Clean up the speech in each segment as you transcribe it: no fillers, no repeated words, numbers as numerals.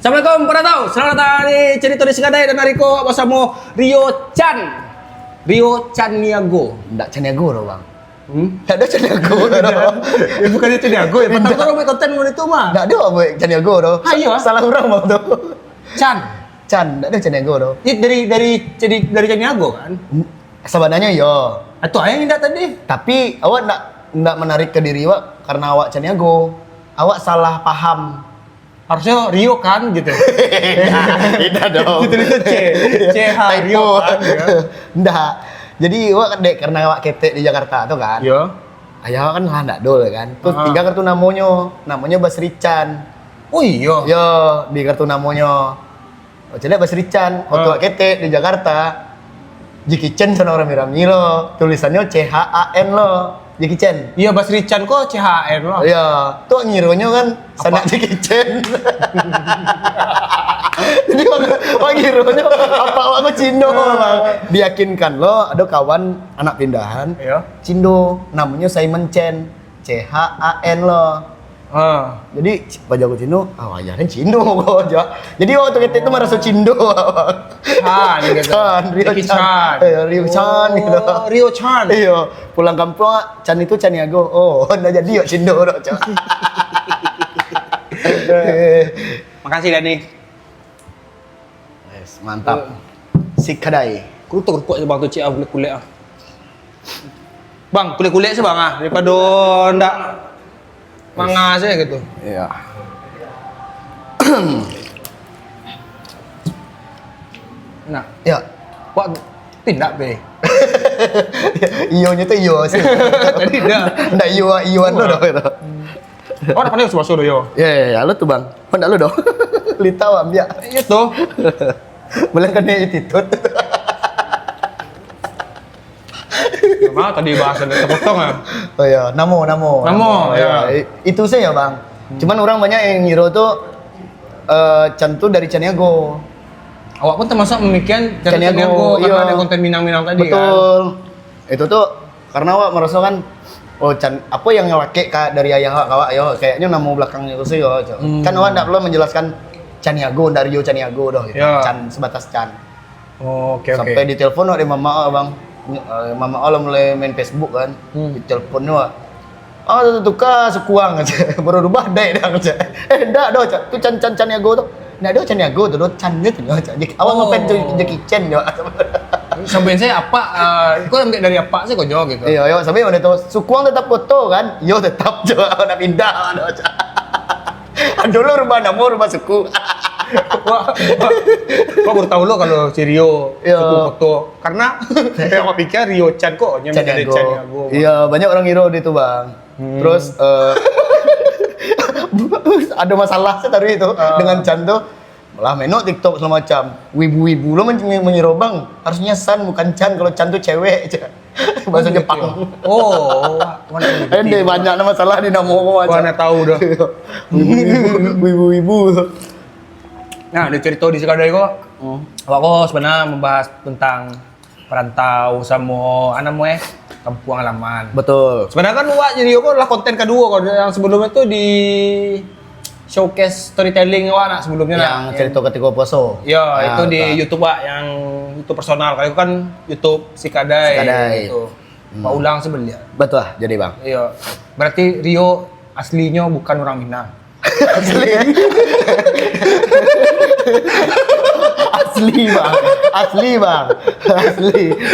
Assalamualaikum para tahu, selamat datang di cerita di Sekadai dan Ariko bersama Rio Chan Niago. Nggak Caniago dong bang. Nggak ada Caniago dong. Ya bukannya Caniago ya, patah orang buat konten itu mah. Nggak ada apa Caniago dong. Ayo. Salah orang bang tuh. Chan, Nggak ada Caniago dong. ini dari Caniago kan? Sebenarnya yo. Atau ayang indah tadi. Tapi awak nggak menarik ke diri awak karena awak Caniago. Awak salah paham. Harusnya Rio kan gitu. Tidak dong. Gitu CH Rio kan ya. Nggak. Jadi awak dek karena awak ketek di Jakarta tuh kan. Yo. Ayah kan lah nggak dol kan. Terus tiga kartu namanya Basri Chan. Oh iya. Yo di kartu namanya. Oh, jadi Basri Chan. Waktu awak ketek di Jakarta. Jiki Chen sana orang Mirami lo. Tulisannya CHAN lo. Jiki Chen. Iya Basri Chan kok CHN loh. Iya, tuh ngironya kan sana Jiki Chen. Jadi wang ngironya apa aku Cindo bang. Diyakinkan lo ada kawan anak pindahan. Iya. Cindo namanya Simon Chen. CHAN lo. Jadi baca aku Cindo, wajarin Cindo kok aja. Jadi waktu kita itu merasa Cindo. Chan gitu. Rio Jackie Chan. Rio Chan gitu. Rio Chan. Iya, pulang kampung Chan itu Caniago. Oh, udah jadi yuk Cindo dong, Chan. Makasih Dani. Yes, mantap. Sikadai. Kutuk aja bang tuh cik kulit ah. Bang, kulit sih bang ah daripada ndak manga aja gitu. Iya. Nah, Ya. kok tindak be. Ionya tuh iyo sih. Tadi dah. Ndak ioan lo dong itu. Oh, ada pandai suara yo. Ya, lo tuh bang. Kok ndak lo dong? Lita ambia. Iya tuh. Boleh kan dia attitude. Gimana tadi bahasa terpotong ah. Oh ya, namo. Ya. Itu sih ya bang. Cuman orang banyak yang ngiro tuh Chan tuh dari Caniago. Awak pun termasuk memikirkan Caniago, karena iya. ada konten Minang-Minang tadi kan. Betul. Itu tuh karena awak merasa kan oh Chan apa yang ngelake dari ayah awak yo kayaknya nama belakangnya itu sih yo. Kan awak enggak perlu menjelaskan Caniago dari Rio Caniago doh gitu. Ya. Chan sebatas Chan. Oh, oke. Sampai di telepon ada mama bang. Mama Allah mulai main Facebook kan. Di teleponnya wak. Oh tuh kah sekuang aja. Baru rubah deh dah aja. Enggak doh tuh Caniago tuh. Nah dia Caniago tuh Chan gitu doh. Awak ngefans Jackie Chan doh. Sampai saya apa? Kau ambil dari apa sih kau jawab gitu? Iya, sampai udah tahu Sukuang tetap foto kan? Yo tetap coba udah pindah. Dulu rumah suku. Wah, baru tahu lo kalau si Rio Iya. suku foto karena saya mau pikir Rio Chan kok nyampe dari Caniago. Iya, banyak orang hero di itu bang. Terus ada masalah sih tadi itu dengan Chan tuh. Malah menok TikTok segala macam. Wibu-wibu lo menyuruh bang. Harusnya San bukan Chan kalau Chan tuh cewek. Bahasa Jepang. Oh, Ada banyak masalah di nama macam. Mana tahu dah. Wibu-wibu. Nah, di cerita di Sekadai kok. Aku sebenarnya membahas tentang perantau sama kampung halaman. Betul. Sebenarnya kan Wak jadi kok adalah konten kedua kok yang sebelumnya tuh di showcase storytelling Wak nak sebelumnya Yang cerita ketika poso. Ya, Nah, itu di betul. YouTube Wak yang YouTube personal. Kalau itu kan YouTube Sikadai. Gitu. Pak ulang sebelah. Betul lah, jadi bang. Iya. Berarti Rio aslinya bukan orang Minang. Asli. Asli bang.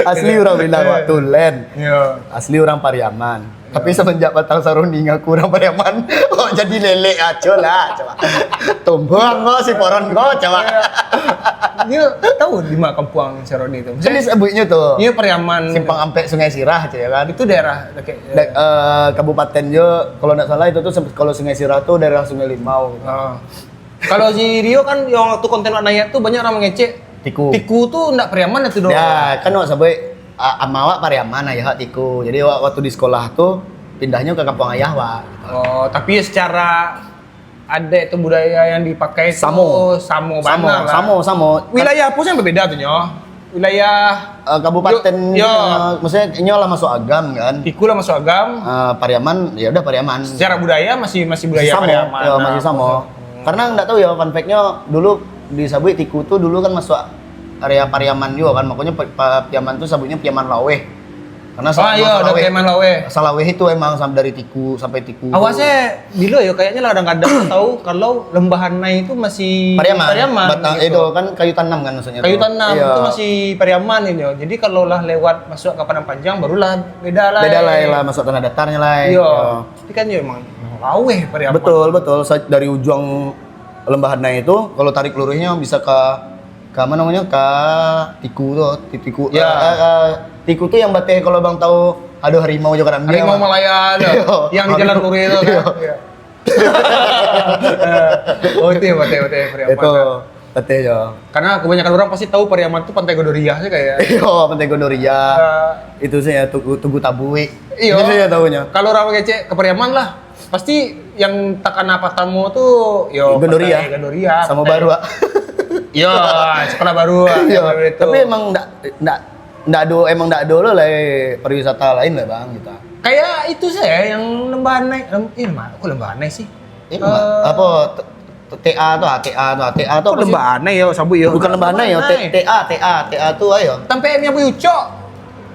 Asli orang bilang waktu Len. Iya. Asli orang Pariaman. Tapi semenjak Batang Saruni ngaku orang Pariaman, oh jadi lele aja lah, coba. Tumbang kok si poron kok, coba. Dia tahu di mana kampung Seroni itu. Jadi sebutnya tuh. Ini Pariaman. Simpang Ampe Sungai Sirah aja ya kan. Itu daerah kayak Kabupaten Jo, kalau nggak salah itu tuh kalau Sungai Sirah tuh daerah Sungai Limau. Kalau si Rio kan yang waktu konten Naya tuh banyak orang mengecek Tiku. Tiku tuh enggak Pariaman itu doang. Ya, kan waktu sampai amawak Pariaman ayah Tiku. Jadi waktu di sekolah tuh pindahnya ke kampung ayah wak. Oh, tapi secara ada itu budaya yang dipakai itu Samo. Samo banget lah. Samo. Wilayah apa sih yang berbeda tuh nyo? Wilayah Kabupaten Yo. maksudnya ini lah masuk agam kan. Tiku lah masuk agam. Pariaman ya udah Pariaman. Secara budaya masih budaya Samo, Pariaman. ya, masih sama. Karena nggak tahu ya fun fact-nya dulu di Sabui Tiku tuh dulu kan masuk area Pariaman juga kan, makanya Pariaman tuh sabutnya Pariaman Laweh. Karena iya, ada Pariaman Laweh. Salaweh itu emang dari Tiku sampai Tiku. Awasnya dulu ya kayaknya lah kadang-kadang tahu kalau Lembahan Nai itu masih Pariaman gitu. Itu kan kayu tanam kan maksudnya. Kayu tanam iya. itu masih Pariaman ini ya. Jadi kalau lah lewat masuk ke Padang Panjang barulah beda lah. Beda lah masuk tanah datarnya lah. Iya. Tapi kan ya emang Laweh Pariaman. Betul. Dari ujung Lembahan Nai itu kalau tarik lurusnya bisa ke mana namanya? Ke Tiku tuh, Tiku. Ya. Tiku tuh yang bateh kalau Bang tahu ada harimau juga kan. Harimau Malaya ada. Yang di Jalan Turi itu kan. Iya. Oh itu ya bateh Pariaman. Itu bateh ya. Karena kebanyakan orang pasti tahu Pariaman itu Pantai Godoria sih kayak. Iya, Pantai Godoria. Itu sih ya Tugu Tabui. Iya. Itu sih ya tahunya. Kalau orang kece ke Pariaman lah, pasti yang takana patamu tuh yo Godoria. Godoria. Sama Barua. Iya, sekolah baru. Iya. Tapi emang enggak ada lo lah pariwisata lain lah Bang kita. Kayak itu sih yang Lembahan Nai. Kok Lembahan Nai sih? Apa TA tuh Kok Lembahan Nai ya Sabu ya? Bukan Lembahan Nai ya, TA tuh ayo. Sampai Mia Bui Ucok.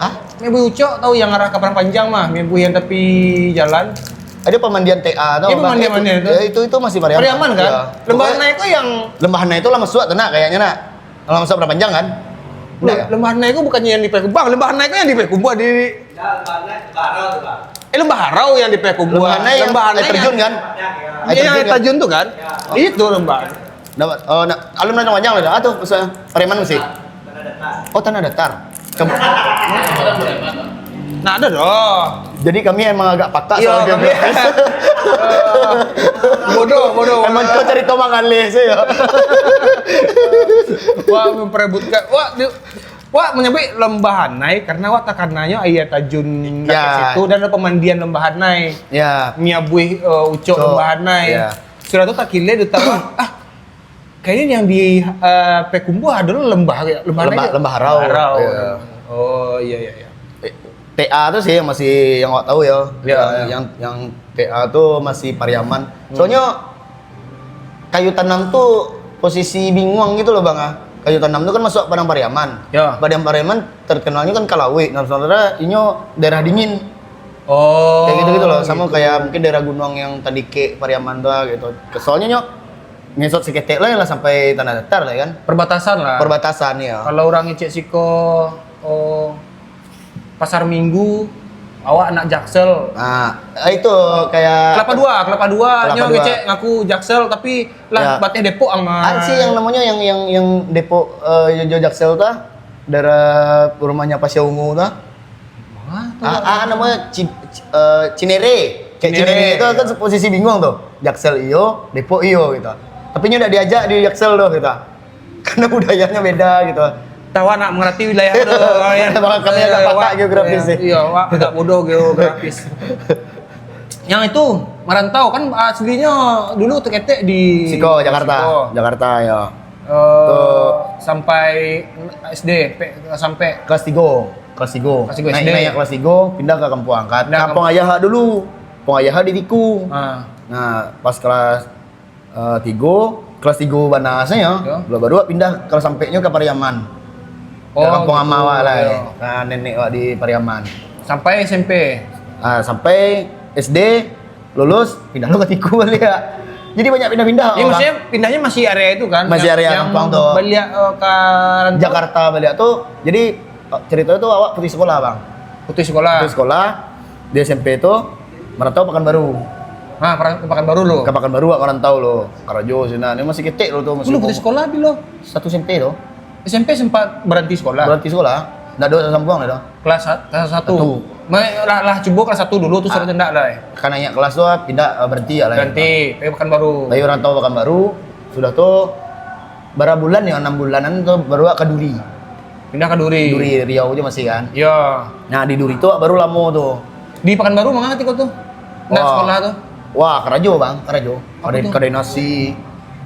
Hah? Mia Bui Ucok tahu yang arah ke Padang Panjang mah, Mia Bui yang tepi jalan. Ada pemandian TA tuh. Iya, pemandian itu. Itu masih Pariaman. Pariaman kan? Ya. Lembahan Nai itu yang Lembahan Nai itu lama suat nak kayaknya nak. Lama suat berapa panjang kan? Lembahan Nai itu bukannya yang di Payakumbuh. Lembahan Nai itu yang di Payakumbuh di Lembah Harau yang di Payakumbuh. Lembahan Nai terjun kan? Iya, yang terjun tuh kan? Itu Lembahan. Dapat alum Tanah Panjang lah tuh Pariaman mesti. Oh, Tanah Datar. Nah, ada dong. Jadi kami emang agak pakak Iya, soal geografis. Bodoh. Emang kau cari tomang alih sih ya. Wah, memperebutkan. Wah, menyebut Lembahan Nai karena wah takananya ayat tajun Ya. situ dan ada pemandian Lembahan Nai. Ya. Mia Bui Ucok Lembahan Nai. Ya. Sudah tuh tak kile duta kayaknya yang di Payakumbuh adalah Lembah Lembah Harau. Iya. Oh, iya. TA tuh sih yang masih yang nggak tahu ya. Ya. Yang TA tuh masih Pariaman. Soalnya kayu tanam tuh posisi bingung gitu loh Bang. Kayu tanam tuh kan masuk Padang Pariaman. Ya. Padang Pariaman terkenalnya kan Kalawi. Nah, saudara ini daerah dingin. Oh. Kayak gitu loh. Sama kayak mungkin daerah gunung yang tadi ke Pariaman tuh gitu. Soalnya ngesot seketek lah sampai Tanah Datar lah kan. Perbatasan ya. Kalau orang ngecek siko Pasar Minggu, awak anak Jaksel. Nah, itu kayak Kelapa dua, nyo ngecek ngaku Jaksel tapi lah bateh Depok ama. Ada sih yang namanya yang Depok Jojo Jaksel tuh daerah rumahnya Pasya Ungu tuh. Namanya Cinere. Kayak Cinere itu kan posisi bingung tuh. Jaksel iyo, Depok iyo gitu. Tapi udah diajak di Jaksel tuh gitu. Karena budayanya beda gitu. Tahu anak mengerti wilayah itu. Kami agak pakak geografis sih. Iya, wak agak bodoh geografis. Yang itu merantau kan aslinya dulu terketek di Siko, Jakarta ya. Sampai SD sampai kelas 3 SD. Naik kelas 3 pindah ke kampung angkat. Kampung Ayah dulu. Kampung Ayah di Tiku. Nah, pas kelas 3 kelas 3 Banasnya ya. Baru pindah kalau sampainya ke Pariaman. Kampung gitu. Amawa lah ya. Nah, nenek di Pariaman. Sampai SMP. Sampai SD lulus pindah lo ke Tiku balik ya. Jadi banyak pindah-pindah. Iya, maksudnya pindahnya masih area itu kan? Masih area Kampung tuh. Balik ke Jakarta balik tuh. Jadi ceritanya tuh awak putih sekolah Bang. Putih sekolah. Di SMP itu merantau Pekanbaru. Nah, Pekanbaru lo. Ke Pekanbaru merantau lo. Karajo sini. Ini masih ketek lo tuh masih. Lu putih sekolah di lo. Satu SMP tuh. SMP sempat berhenti sekolah. Nggak ada sambung lah. Kelas 1. Lah coba kelas 1 dulu tuh sudah tidak lah. Karena naik kelas tuh pindah berhenti ya lah. Berhenti, Pekanbaru. Dari orang tahu Pekanbaru sudah tuh berapa bulan ya 6 bulanan tuh baru ke Duri. Pindah ke Duri. Duri Riau aja masih kan. Iya. Nah di Duri tuh baru lama tuh. Di Pekanbaru mana tiko tuh? Nggak sekolah tuh. Wah, Karajo Bang, Karajo. Ada nasi.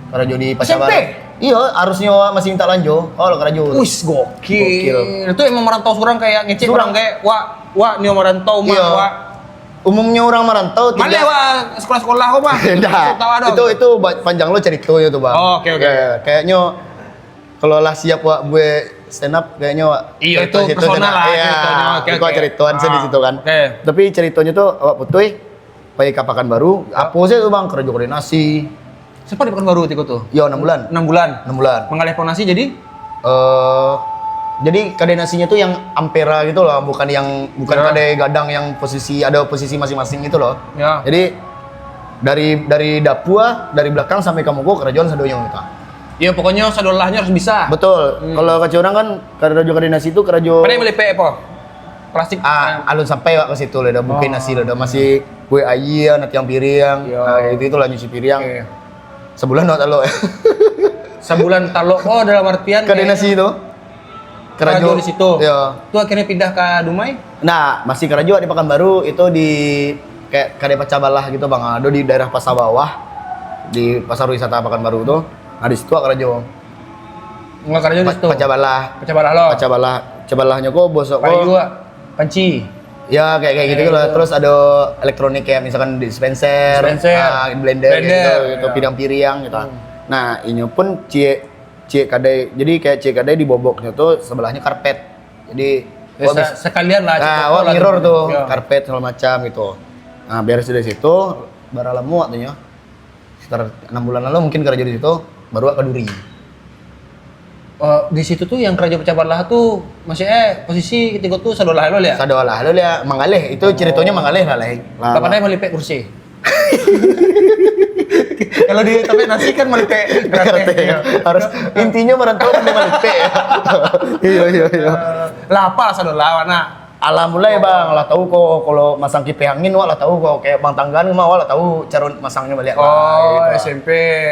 Karajo di Pasar SMP? Iya, harusnya masih minta lanjut. Oh, lo Karajo. Wis gokil. Itu emang merantau seorang kayak ngecek orang kayak wah merantau mah iya. wah. umumnya orang merantau Mana wah sekolah-sekolah kok bang? Enggak. Tahu ada. Itu panjang lo ceritanya tuh, Bang. Oh, oke. Kayaknya kalau lah siap wak gue stand up kayaknya wak. Iya, itu personal lah Iya. ceritanya. Oke. Kok ceritanya di situ kan. Oke. Tapi ceritanya tuh awak putih pakai kapakan baru, apa sih tuh Bang? Kerja koordinasi. Sempat di Pekanbaru tiko tuh. Ya 6 bulan. 6 bulan. 6 bulan. Mengalih ponasi jadi Jadi koordinasinya tuh yang ampera gitu loh, bukan kade gadang yang ada posisi masing-masing gitu loh. Ya. Jadi dari dapua, dari belakang sampai kamu kok kerajaan sadonya gitu. Iya pokoknya sadolahnya harus bisa. Betul. Kalau kacau orang kan kerajaan koordinasi itu kerajaan. Pada yang beli PE po. Plastik. Alun sampai wak ke situ lah, udah bukin nasi lah, udah masih kue ayam, nanti yang piring, itu lah nyuci piring. Oke. Sebulan waktu lo. Sebulan talok dalam artian Koordinasi itu. kerajaan di situ. Iya. Itu akhirnya pindah ke Dumai. Nah, masih kerajaan di Pekanbaru itu di kayak kade Pacabalah gitu Bang. Ada di daerah Pasar Bawah di pasar wisata Pekanbaru tuh. Nah, di situ kerajaan. Enggak kerajaan di situ. Pacabalah. Pacabalah lo. Pacabalahnya kok bosok kok. Payu panci. Ya kayak gitu lah. Terus ada elektronik kayak misalkan dispenser, blender gitu, ya. piring gitu. Nah, ini pun cie kadai. Jadi kayak cie kadai di boboknya tuh sebelahnya karpet. Jadi sekalian lah. Nah, mirror tuh, Ya. karpet segala macam gitu. Nah, beres dari situ baru lama waktunya. Sekitar 6 bulan lalu mungkin kerja di situ, baru ke Duri. Di situ tuh yang kerja Pacabalah tuh masih posisi ketika tuh sadolah lo ya. Sadolah lo ya Mangaleh, itu ceritanya Mangaleh lah. Bapaknya melipek kursi. Kalau di tapi nasi kan melipek Karate ya. Harus intinya merantau di Malipe ya. Iya. Lah apa sadolah warna? Alhamdulillah ya Bang, lah tahu kok kalau masang kipas angin wah lah tahu kok kayak Bang Tanggan mah wah lah tahu cara masangnya balik. Oh, gitu. SMP.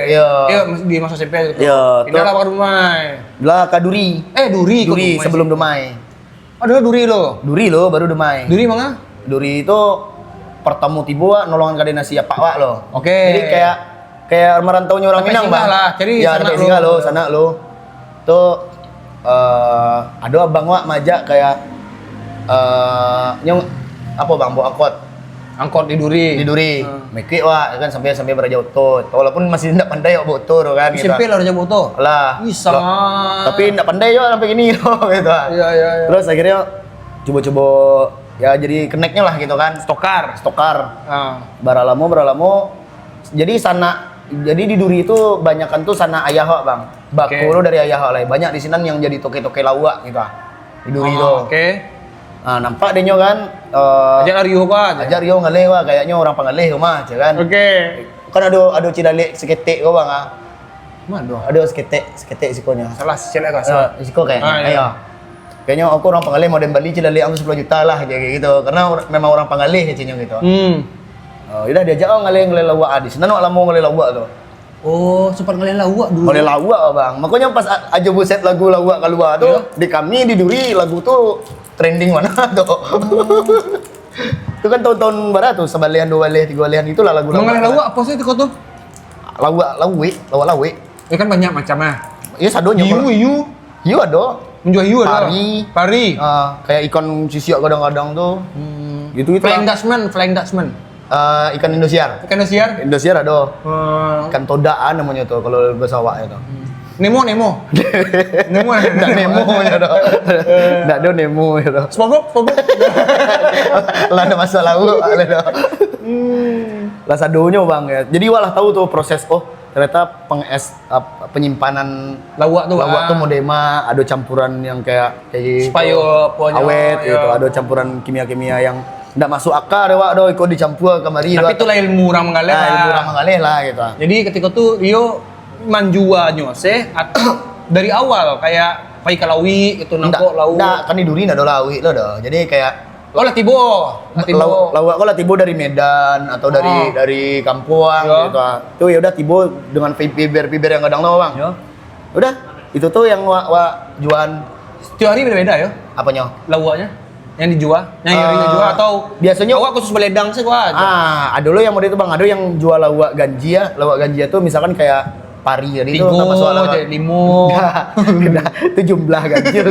Iya. Di masa SMP gitu. Iya, Pindah lah ke Dumai. Lah ke Duri. Duri Sebelum Dumai. Ada Duri lo. Duri lo baru Dumai. Duri mana? Duri itu pertemu tiba nolongan koordinasi apa wak lo. Oke. Jadi kayak merantaunya orang Sampai Minang singgah Bang. lah, jadi ya, sana sampai lo. singgah lo, sana lo. Tuh ada abang wak majak kayak nyong apa Bang bawa Angkot di Duri. di Duri. Mekik wak kan sampai beraja otot. Walaupun masih tidak pandai wak motor kan gitu. SMP lah udah foto. Lah. Bisa. Tapi tidak pandai yo sampai gini lo gitu. Iya. Terus akhirnya coba-coba ya jadi keneknya lah gitu kan. Stokar. Beralamo jadi di Duri itu banyakan tuh sana ayah wak Bang. Baku lo dari ayah wak lah. Banyak di sini yang jadi toke-toke lawak gitu. Di Duri tuh. Oke. Nah, nampak deh nyo kan Ajar Aryo kan. ajar yo ngaleh wak kayaknya orang pangaleh mah kan. Oke. Kan ada cidalik seketek kau Bang ah. Mana? Ada seketek sikonya. Salah celek kan. Siko kayaknya. Iya. Ayo. Kayaknya aku orang pangaleh mau Bali cidalik ambil 10 juta lah kayak gitu. Karena memang orang pangaleh kayaknya gitu. Udah diajak ngaleh lawak di sana nak lama ngaleh lawak tuh. Oh, sempat ngeliat lawak dulu. Ngaleh lawak Bang. Makanya pas aja buset lagu lawak keluar tuh di kami di Duri lagu tuh trending mana tuh. Itu kan tahun-tahun barat tuh, sebalian, 2 baleh, 3 balehan itulah lagu Mengalih lawak apa sih itu kau tuh? Lawak lawe. Ya kan banyak macamnya. Iya sadonya. Hiu ada. Menjual hiu ada. Pari. Kayak ikan sisiak kadang-kadang tuh. Gitu Flying lah. Dutchman. Ikan Indosiar. Ikan Indosiar. Indosiar ada. Ikan todaan namanya tuh kalau bahasa Awak itu. Nemo. Nggak Nemo ya tuh. Nggak ada Nemo ya tuh. SpongeBob. Lah ada masa lalu lah tuh. Lah sadonya Bang ya. Jadi walah tahu tuh proses ternyata penyimpanan Lawak tuh. lawak tuh modema ada campuran yang kayak supaya punya awet gitu, ada campuran kimia-kimia yang nggak masuk akal deh wak ikut dicampur kemari. Tapi itulah ilmu orang mengalir. ilmu orang mengalir lah gitu. Jadi ketika tuh Rio manjuanya atau dari awal kayak pai kalawi itu nangkok lauk. Nggak, kan di Duri nggak ada lawi lo dah. Jadi kayak Latibo. lawak kok lah tibo dari Medan atau dari Kampuang gitu. Tuh ya udah tibo dengan piber yang kadang lo Bang. Udah, itu tuh yang wak jualan. Setiap hari beda-beda ya? Apanya? Lawaknya? Yang dijual? Yang dijual atau biasanya lawak khusus beledang sih gua aja. ada lo yang model itu Bang, ada yang jual lawak ganjia. Lawak ganjia tuh misalkan kayak pari tadi itu Tigo, nggak masuk akal. limo. Nah, itu jumlah ganjil.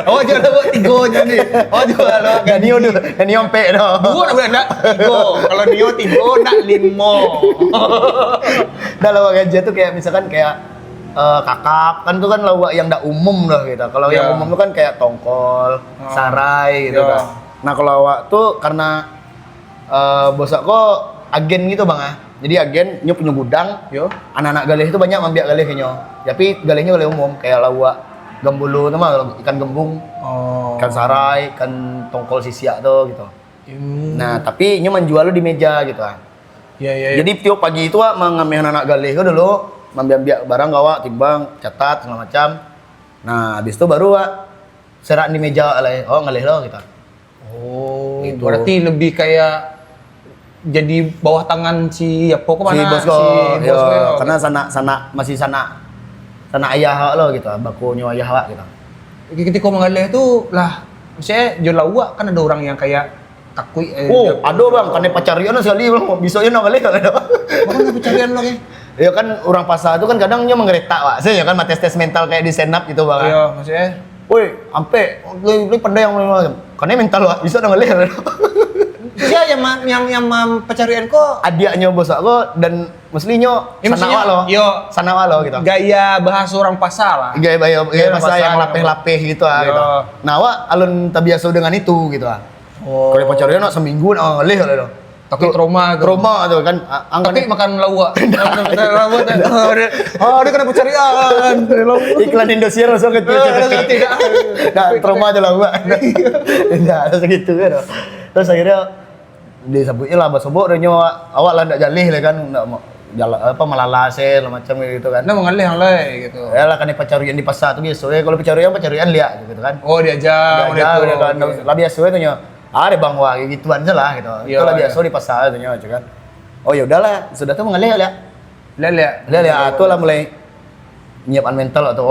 Oh jual buat tigonya nih. Oh jual lo. Gak nio dulu, gak nio ompe dong. Dua nak bilang nak tigo. Kalau Nio tigo nak limo. Nah lawak ganja tuh kayak misalkan kayak kakap kan tuh kan lawak yang ndak umum lah gitu. Kalau yang Ya. umum tuh kan kayak tongkol, sarai gitu Ya. kan. Nah kalau lawak tuh karena bos aku agen gitu bang ah. Jadi agen nyo punya gudang. Yo. Anak-anak galih itu banyak ngambil galih nyo. Tapi galihnya galih umum kayak lawak gambulu tuh mah ikan gembung, Oh. ikan sarai, ikan tongkol sisiak tuh gitu. Hmm. Nah tapi nyo menjual di meja gitu ah. Ya ya. Jadi tiap pagi itu wak mengambil anak galih itu dulu, ambil barang gawak, timbang, catat segala macam. Nah, habis itu baru wak serak di meja alay. Oh, ngalih lo gitu. Oh. Gitu. Berarti lebih kayak jadi bawah tangan si apa kemana? Si bos ko, Si bos ko. karena masih sana ayah wak lo gitu, bakunya ayah wak gitu. Ketika mengalih itu lah, saya jual lawak kan ada orang yang kayak takui. Oh, ada bang, karena pacarian sekali bang, bisanya nang ngalih kalau ada. Mana pencarian lo ya? Ya kan orang pasar itu kan kadang dia menggeretak wak. Saya kan tes mental kayak di stand up gitu bang. Iya, maksudnya. Woi, ampe, lu pandai yang karena mental wak, bisa nang ngalih. Siapa yang pencarian kok Adiknya bos aku dan mestinya Ya, maksudnya, sana lo, yo. sana lo gitu. gaya bahasa orang pasar lah. Gaya Gaya bahasa bahasa yang yang- lapeh-lapeh gitu ah Yo. gitu. Nah, awak alun tak biasa dengan itu gitu ah. Oh. Kalau pacarnya nak seminggu nak ngalih lo. Tapi trauma tuh. Trauma tuh kan Tapi makan lawak. Oh, dia kena pencarian. iklan Indosiar langsung ke Tidak. Nah, trauma aja lah gua. Nah, segitu kan. Terus akhirnya disebutnya lah basobok dan nyawa awak lah ndak jalih lah kan ndak mau jalan apa malalase lah macam gitu kan. Nah, mengalih gitu. Ya lah kan pacarian di pasar tuh biasa. Ya kalau pacarian lihat gitu kan. Oh, diajak. Udah kan lah biasa itu nya. Ada bang wah gituan aja lah gitu. Iya, Itu lah biasa iya. di pasar itu nya kan. Oh ya udahlah, sudah tuh mengalir ya. Lihat. Lihat aku lah mulai menyiapkan mental atau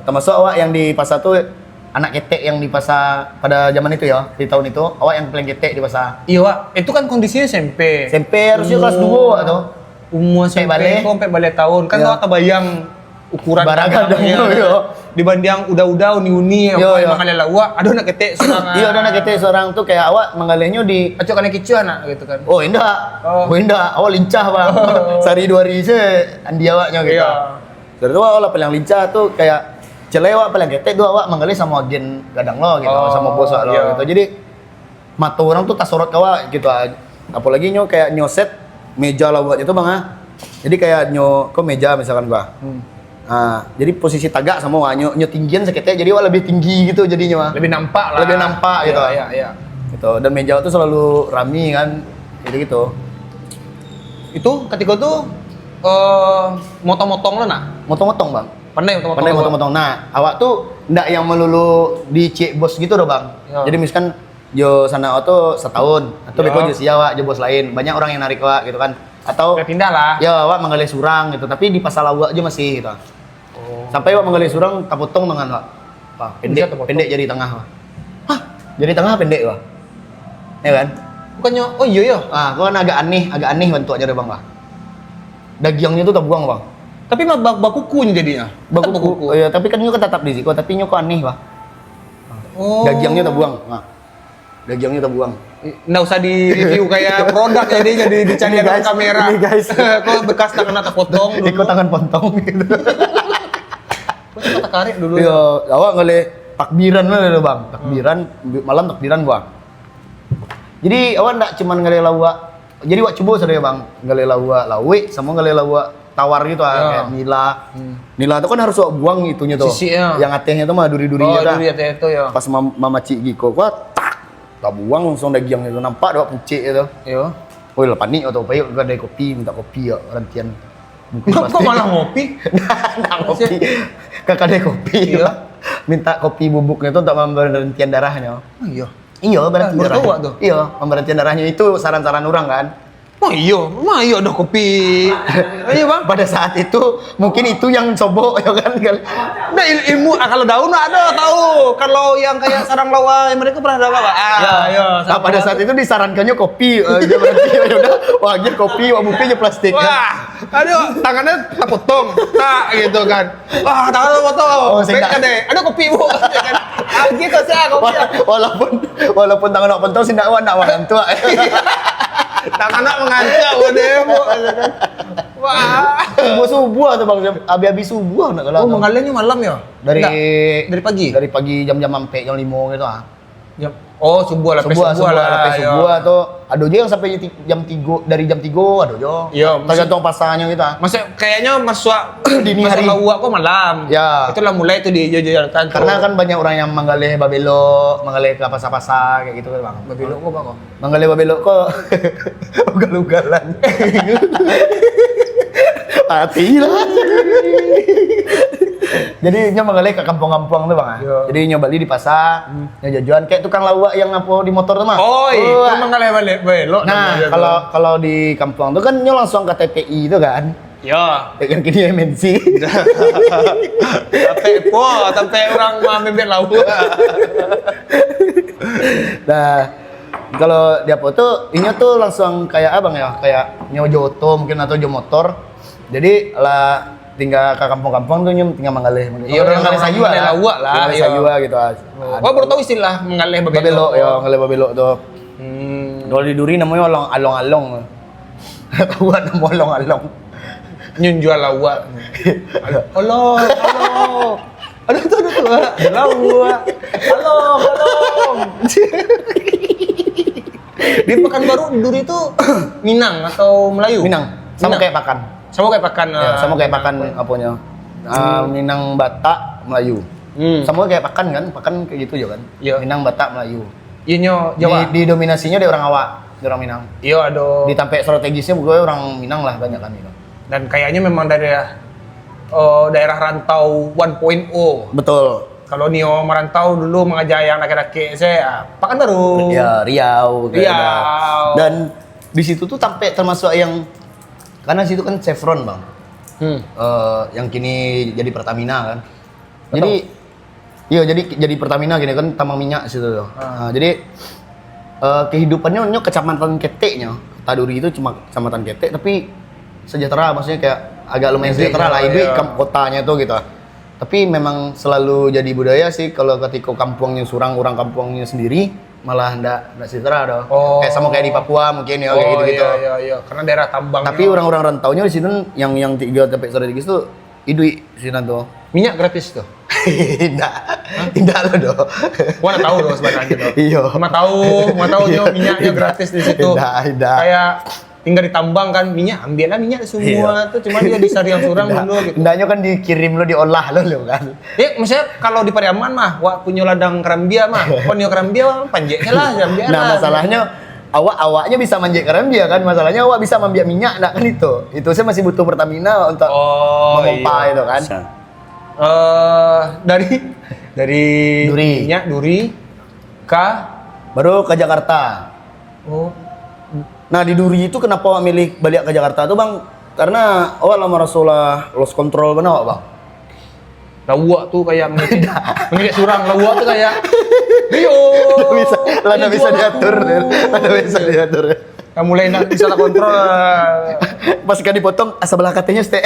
termasuk awak yang di pasar tuh anak ketek yang di pasar pada zaman itu ya, di tahun itu awak yang paling ketek di pasar. Iya, Wak. Itu kan kondisinya SMP. SMP harusnya kelas 2 atau Umur SMP balik. kok sampai balik tahun. Kan Iya. Wak kebayang ukuran Barangkali dong, tangannya. yo. Dibanding yang udah Yo, uni-uni yo. emang kali lawak, aduh nak ketek serangan. Iya, ada anak ketek seorang tuh kayak awak mengalihnya di Acok kan kicu anak gitu kan. oh indah, Oh. indah, awak lincah bang, sehari 2 hari se andi awaknya gitu. Iya. Dari itu awak paling lincah tuh kayak celewak paling ketek tuh awak mengalih sama agen gadang lo gitu, Oh, sama bos lo iya. gitu. Jadi mata orang tuh tak sorot kawa gitu. Apalagi nyo kayak nyoset meja lah buat itu bang ah. Jadi kayak kok meja misalkan gua. Nah, jadi posisi tagak sama wah nyo tinggian seketek jadi wah lebih tinggi gitu jadinya mah. Lebih nampak lah. Lebih nampak gitu. Iya. Gitu. Dan meja tuh selalu rami kan. Gitu. Itu ketika tuh motong-motong lo nak. Motong-motong bang. Pandai motong-motong. Pandai lo. motong-motong. Nah, awak tuh ndak yang melulu dicek bos gitu doh bang. Ya. Jadi misalkan jo sana awak tuh setahun atau Ya. beko jo sia awak jo bos lain. Banyak orang yang narik awak gitu kan. Atau Sampai pindah lah. ya awak menggali surang gitu. Tapi di pasal awak aja masih gitu. Oh. Sampai awak menggali surang tak potong dengan awak. Wah, pendek, Bisa terpotong. pendek jadi tengah wah. Hah? Jadi tengah pendek wah. Ya kan? Bukannya oh iya. Ah, kau kan agak aneh bentuknya deh bang wah. Dagingnya tuh tak buang bang. Tapi mah bakukunya jadinya. Tetap Baku, oh, ya, tapi kan nyuka tetap di situ, tapi nyuka aneh wah. Oh. Dagingnya tak buang. Nah. Dagingnya tak buang. Nggak usah di review kayak produk jadi dicari Ini, dengan guys. kamera. Ini, guys. Kok bekas tangan atau potong dulu. Ikut tangan pontong gitu. Kok coba tarik dulu. Iya, awak ngele takbiran lah dulu bang. Takbiran malam takbiran bang. Jadi awak ndak cuman ngele lawak. Jadi awak coba sadaya bang, ngele lawak lawe sama ngele lawak tawar gitu Ya. kayak nila. Nila itu kan harus awak buang itunya tuh. Sisinya. Yang atehnya tuh mah duri-durinya Oh, dah. dulu ya itu ya. Pas mama cik Giko gua tak buang langsung daging itu nampak dah pucik itu. Iya. Woi lah panik atau payuk kedai kopi minta kopi ya rantian. Kok malah ngopi? Nah, kopi ke kedai kopi. Iya. Minta kopi bubuknya itu untuk pemberhentian darahnya. Oh iya. Iya, berhenti Baru darahnya. tahu, tuh. Iya, pemberhentian darahnya itu saran-saran orang kan. mah iya dah kopi. Iya bang. Pada saat itu mungkin itu yang sobok ya kan. Nah ilmu kalau daun ada tahu. Kalau yang kayak sarang lawa yang mereka pernah ada apa? Ya. Nah, pada saat itu disarankannya kopi. Dia berarti ya udah wah dia kopi, wah buktinya plastik. Wah, aduh tangannya tak potong, tak gitu kan. Wah tangannya potong. Oh, saya Baik, ada, ada kopi bu. Kan? Ah gitu sih kopi. Walaupun tangan nak pentol sih nak wantu. Tangannya mengancam deh bu. Wah. Subuh tuh bang, abi-abi subuh nak kalau. Oh mengalirnya malam ya? Dari pagi. Dari pagi jam-jam sampai jam 5 gitu ah. Oh subuh lah, Subuh tuh ada juga yang sampai jam 3 dari jam 3 ada juga. Iya, tergantung pasangannya gitu ah. Maksudnya kayaknya masuk dini hari. Masuk kok malam. Ya. Itulah mulai tuh dijajalkan. Karena kan banyak orang yang menggalih babelo, menggalih ke pasar-pasar kayak gitu kan bang. Babelo kok bang? Menggalih babelo kok ugal-ugalan. Hati lah. Jadi nyo menggalih ke kampung-kampung tuh bang. Iya. Jadi nyo beli di pasar, nyo jajuan kayak tukang lawak yang ngapo di motor tuh mah. Oh itu mengalih balik belok. Nah kalau di kampung tuh kan nyo langsung ke TPI itu kan. Ya. Yang kini MNC. Sampai orang mau ambil lauk. Nah, kalau dia foto, ini tuh langsung kayak abang ya, kayak nyawa joto mungkin atau jo motor. Jadi lah tinggal ke kampung-kampung tuh tinggal menggalih. Iya, orang ngalih sayua lah. Lawak lah, ngalih sayua gitu. Wah baru tahu istilah mengalih Babelo, ya ngalih babelo tuh. Kalau di Duri namanya along-along. Tahu nama along-along. Nyunjual lawak. Halo. Aduh tuh. Lawak. Halo. Di Pekanbaru Duri itu Minang atau Melayu? Minang. Sama kayak Pakan. Sama kayak Pakan. Ya, sama kayak Pakan apanya. Minang, Batak, Melayu. Sama kayak Pakan kan? Pakan kayak gitu juga kan? Iya. Minang, Batak, Melayu. Iya Jawa. Di dominasinya di orang Awak, di orang Minang. Iya ada. Di tampek strategisnya pokoknya orang Minang lah banyak kan gitu. Dan kayaknya memang dari daerah rantau 1.0. Betul. Kalau Nio merantau dulu mengajar yang laki-laki saya Pekanbaru. Ya, Riau. Riau. Dan di situ tuh tampek termasuk yang karena situ kan Chevron bang. Yang kini jadi Pertamina kan. Betul. Jadi iya jadi Pertamina gini kan tambang minyak situ tuh. Nah, jadi kehidupannya kecamatan Keteknya. Taduri itu cuma kecamatan Ketek tapi sejahtera, maksudnya kayak agak lumayan sejahtera lah, hidup kotanya tuh gitu. Tapi memang selalu jadi budaya sih kalau ketika kampungnya Surang, orang kampungnya sendiri malah ndak sejahtera dong. Kayak sama kayak di Papua mungkin ya kayak gitu-gitu. Iya. Karena daerah tambang. Tapi orang-orang rantaunya di sini yang 3 tampek strategis tuh hidup di sini tuh. Minyak gratis tuh. Tidak lo doh. Gua nggak tahu loh sebenarnya tuh. Iya. Mau tahu minyaknya gratis di situ. Tidak. Kayak tinggal ditambang kan minyak, ambillah minyak semua tuh, cuma dia di Sariang Surang dulu gitu. Hendaknya kan dikirim lo, diolah lo kan. Ya, misalnya kalau di Pariaman mah, wah punya ladang kerambia mah, punya kerambia panjeknya lah, kerambia Nah lah. masalahnya awaknya bisa manjek kerambia kan, masalahnya awak bisa membiak minyak nak kan itu. Itu saya masih butuh Pertamina untuk memompa itu kan. Dari Duri. minyak Duri baru ke Jakarta. Oh. Nah di Duri itu kenapa awak milih balik ke Jakarta tuh bang? Karena awak lama Rasulullah lost control benar awak bang? Lawak tuh kayak mengilik surang, lawak tuh kayak Lada bisa diatur. Kamu mulai nak bisa kontrol. Pas kan dipotong sebelah katanya ste.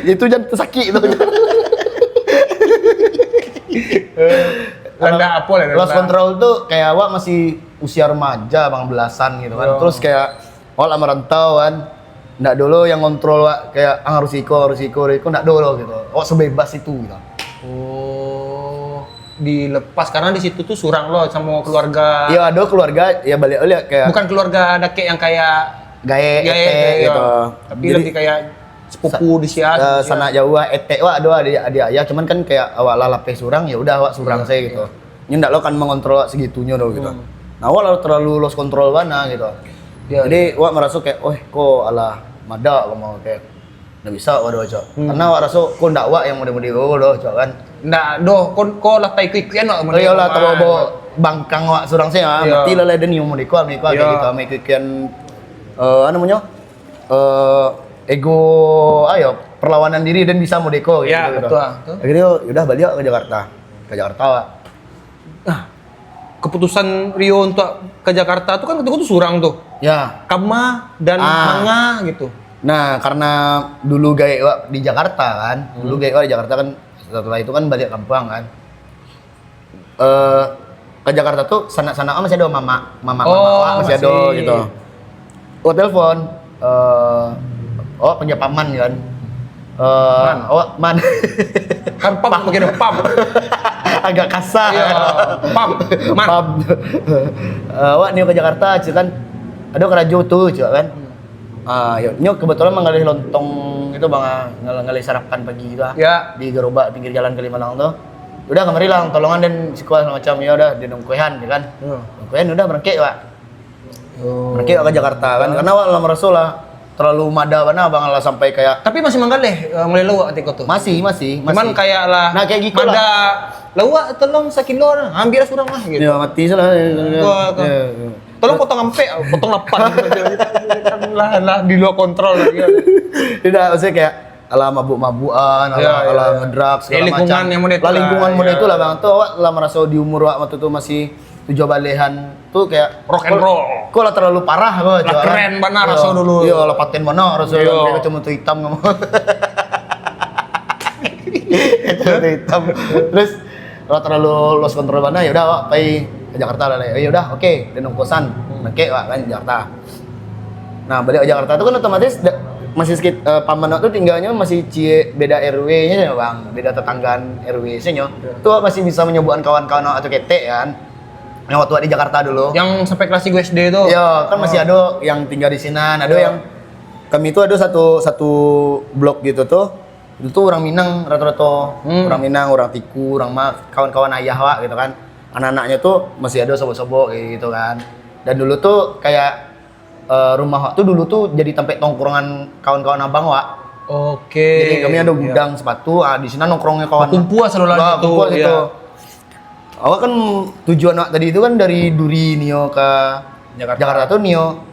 Itu jangan sakit itu. Landa apa lah? Lost control tuh kayak awak masih usia remaja bang, belasan gitu kan. Terus kayak awak lama rantau kan. Nggak dulu yang kontrol awak kayak harus iko nggak dulu gitu. Awak sebebas itu gitu. Oh, dilepas karena di situ tuh surang lo sama keluarga. Iya, ada keluarga ya balik oleh kayak bukan keluarga ada kayak yang kayak gae gitu. Tapi lebih kayak sepupu di Siak. Sana jauh etek wah ada ayah cuman kan kayak awak lalapeh surang ya udah awak surang saya gitu. Nyendak lo kan mengontrol segitunya do gitu. Nah awak lalu terlalu lost control mana gitu. Jadi awak merasa kayak kok alah mada mau kayak nggak bisa waduh cok. Karena awak rasa kok ndak awak yang mode-mode do cok kan. Ndak doh kok lah tai kuikian awak mode. Lah tahu bangkang awak surang saya mati lah dan yang mode kayak gitu. Make kian namanya ego perlawanan diri dan bisa modeko gitu. Ya, betul. Akhirnya udah balik ke Jakarta. Pak. Nah, keputusan Rio untuk ke Jakarta tuh kan ketika itu surang tuh. Ya. Kama dan Manga gitu. Nah, karena dulu gaya di Jakarta kan, setelah itu kan balik kampung kan. Ke Jakarta tuh sana masih ada mama masih ada gitu. Telepon penjapaman kan. Man. Kan pam makin pam. Agak kasar. Iya, pam. Man. Nih ke Jakarta cuy kan. Ada kerajo tuh cuy kan. Nyok kebetulan mengalih lontong itu bang ngalih sarapan pagi gitu Ya. di gerobak pinggir jalan Kalimalang tuh. Udah kemari lah tolongan dan sekolah macam ya udah di nongkoyan ya kan. Nongkoyan udah berangkat Pak. Berangkat ke Jakarta kan karena awak merasa lah terlalu mada mana bang lah sampai kayak Tapi masih manggaleh mulai lewat tiko tuh. masih. Cuman kayak lah. Nah kayak gitu mada lah. lewat tolong sekilo lah, hampir surang lah gitu. Ya mati salah. Tolong potong ampe, potong 8 lah di luar kontrol lah ya. Tidak, maksudnya kayak ala mabuk-mabukan, ala ngedrugs segala macam. Lingkungan yang model lah lingkungan model itu lah bang. Tuh awak lah merasa di umur waktu itu masih 7 balehan tuh kayak rock and roll. Kok lah terlalu parah kok. Lah keren benar rasa dulu. Iya, lah paten mana rasa kayak cuma tuh hitam kamu. Cuma hitam. Terus kalau terlalu lost control mana ya udah awak pergi ke Jakarta lah. Ya udah oke, dan kosan. Oke, Pak kan Jakarta. Nah, balik ke Jakarta itu kan otomatis masih paman tuh tinggalnya masih beda RW-nya ya, Bang. Beda tetanggaan RW-nya. Tuh masih bisa menyebutkan kawan-kawan atau ketek kan. Yang waktu di Jakarta dulu. Yang sampai kelas 3 SD itu. Iya, kan masih ada yang tinggal di sini, ada yang kami itu ada satu blok gitu tuh. Itu tuh orang Minang rata-rata. Orang Minang, orang Tiku, orang kawan-kawan ayah Wak gitu kan. Anak-anaknya tuh masih ada sobo-sobo gitu kan. Dan dulu tuh kayak rumah Wak tuh dulu tuh jadi tempat tongkrongan kawan-kawan abang Wak. Oke. Jadi kami ada gudang sepatu, di sini nongkrongnya kawan. Kumpul selalu lah itu. Gitu. Awak kan tujuan Wak tadi itu kan dari Duri Nio ke Jakarta tuh Nio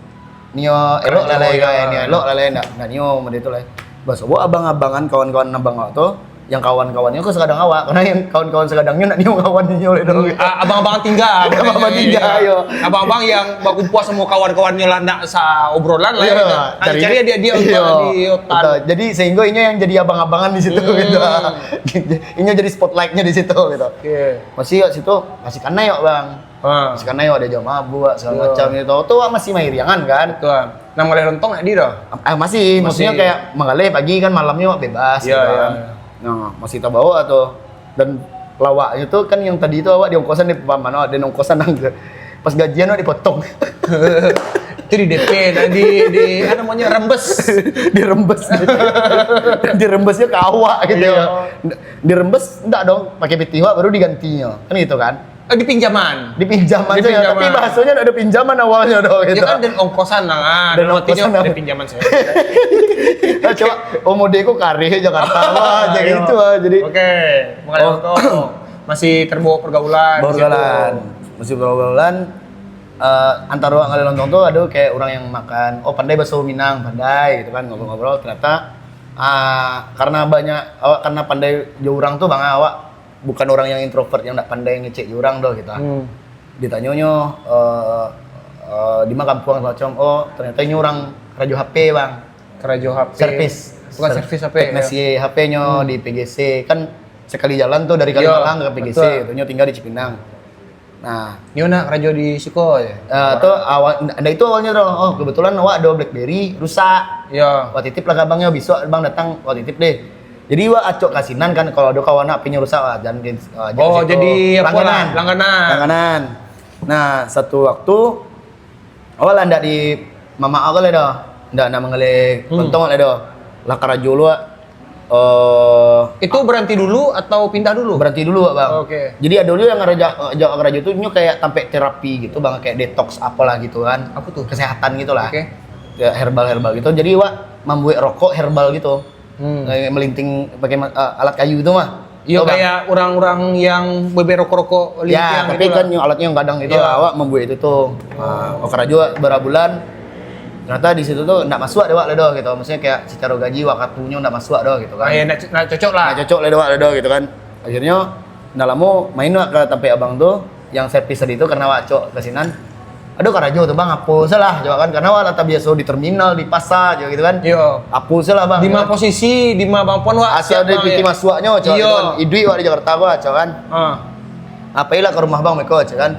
elok lele kayak Nio elok lele enggak Nio model itu lah. Bas abang-abangan kawan-kawan abang Wak tuh yang kawan-kawannya ke sekadang awak karena yang kawan-kawan sekadangnya nak nyium kawannya oleh dong. Abang-abang tinggal. Abang-abang yang berkumpul semua kawan-kawannya lah nak sa obrolan lah ya. Cari dia di otak. Jadi sehingga ini yang jadi abang-abangan di situ gitu. Ini jadi spotlightnya di situ gitu. Masih situ masih kana yuk bang. Masih kana yuk ada jam mabuk segala macam gitu. Tuh masih mahiriangan kan. Tuh. Nah mulai lontong nggak di dah? Masih. Maksudnya kayak mengalih pagi kan malamnya bebas gitu kan. Nah, masih tak bawa atau dan lawaknya tuh kan yang tadi itu awak di ongkosan di mana ada ongkosan pas gajian awak dipotong. Itu di DP dan di apa namanya rembes. Dirembes. Dirembesnya ke awak gitu. Dirembes enggak dong, pakai piti baru digantinya. Kan gitu kan? Di pinjaman. Saja, tapi bahasanya ada pinjaman awalnya dong gitu. Ya kan dan ongkosan lah. Dan ongkosan ada pinjaman saya. Nah, coba Omodeko kari Jakarta aja gitu jadi. Oke, mengenai lontong masih terbawa pergaulan. Masih pergaulan. Antara ngalih lontong tuh ada kayak orang yang makan. Oh pandai bakso Minang, pandai gitu kan ngobrol-ngobrol. Ternyata karena pandai jurang tuh bang awak bukan orang yang introvert yang nggak pandai ngecek jurang doh gitu. Ditanyanya di mana kampung macam ternyata ini orang rajo HP bang. Rajo HP. Bukan servis HP. Teknisi HP-nya di PGC kan sekali jalan tuh dari Kalimalang ke PGC, itu tinggal di Cipinang. Nah, ini nak rajo di Siko ya. Tuh awalnya tuh kebetulan awak ada BlackBerry rusak. Iya. Wah titip lah abangnya besok abang datang, wah titip deh. Jadi wah acok kasinan kan kalau ada kawan HP-nya rusak dan jadi apa langganan. Nah, satu waktu awal anda di mama aku lah dah. Ndak mengelih lontong lah dah. Lah karajo lu itu berhenti dulu atau pindah dulu? Berhenti dulu, Bang. Oke. Jadi ada dulu yang karajo itu kayak sampai terapi gitu, Bang, kayak detox apalah gitu kan. Apa tuh? Kesehatan gitu lah. Oke. Ya, herbal gitu. Jadi wah membuat rokok herbal gitu. Kayak melinting pakai alat kayu itu mah. Iya kayak orang-orang yang rokok-rokok ya, tapi kan yang alatnya yang kadang itu awak membuat itu tuh. Karajo berapa bulan ternyata di situ tuh nggak masuk dewak ledo gitu, maksudnya kayak secara gaji wakatunya nggak masuk do gitu kan. Nah, cocok lah. Nggak cocok ledo gitu kan. Akhirnya nggak lama main wak ke tempat abang tuh yang servis tadi itu karena wak cok kesinan. Aduh karajo tuh bang, apa salah coba kan, karena wak lata biasa di terminal di pasar gitu kan. Iya. Apa salah bang? Di mana posisi, di mana bang Puan wak? Asal dari piti masuknya coba gitu kan. Idui wak di Jakarta wak coba kan. Apa ilah ke rumah bang Meko coba kan.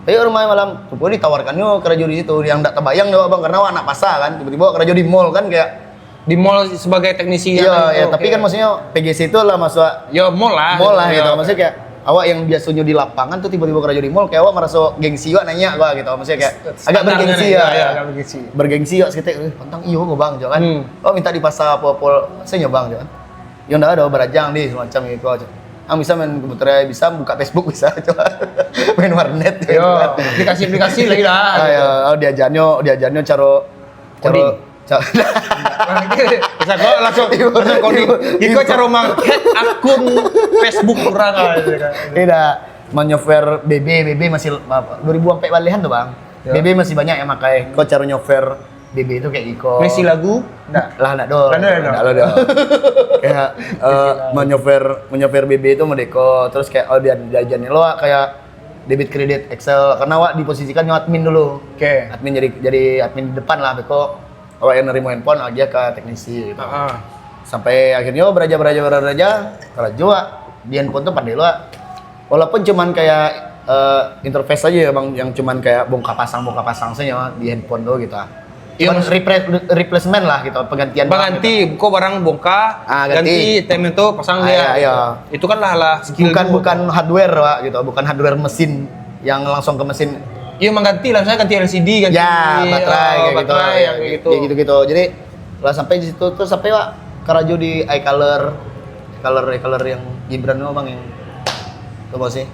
Ayo rumahnya malam, tuh ditawarkannya karajo di situ, yang nggak terbayang deh bang, karena wak anak pasar kan, tiba-tiba karajo di mall kan kayak. Di mall sebagai teknisi. Iya, tapi kan maksudnya PGC itu lah masuk. Ya mall lah. Mall lah gitu, maksudnya kayak awak yang biasanya di lapangan tuh tiba-tiba kerja di mall, kayak awak merasa gengsi wak nanya gua gitu, maksudnya kayak agak bergengsi ya. Iya, agak bergengsi. Bergengsi wak sekitar, pantang iyo gua bang, jangan. Oh minta di pasar apa-apa, saya nyobang jangan. Ya udah ada berajang di semacam gitu. Bisa main komputer, bisa buka Facebook bisa, coba main warnet. Yo, aplikasi-aplikasi lagi lah. Diajarnya cara bisa kok langsung coding. Iko cara menghack akun Facebook orang aja. Tidak, menyoftware BB masih 2000 sampai balihan tuh bang. Ya. BB masih banyak yang pakai. Kok cara nyoftware BB itu kayak Iko. Ngisi lagu? Enggak. Lah enggak dong. Enggak lo dong. Kayak menyoftware BB itu medeko, terus kayak dia diajarin lo kayak debit kredit Excel, karena wak diposisikan admin dulu. Oke. Admin jadi admin di depan lah beko. Awak yang nerima handphone aja ke teknisi gitu. Sampai akhirnya beraja kerja wak di handphone tuh pandai lo. Walaupun cuman kayak interface aja ya bang, yang cuman kayak bongkar pasang saja di handphone tuh gitu. Cuman replacement lah gitu, penggantian. Ganti, kok barang bongkar, ganti tem itu pasang dia. Iya. Itu kan lah skill. Bukan hardware wak gitu, bukan hardware mesin yang langsung ke mesin. Iya mengganti lah, misalnya ganti LCD, ganti baterai kayak gitu. Gitu. Jadi lah sampai di situ tuh sampai wak karajo di iColor yang Gibran lo bang yang tuh sih.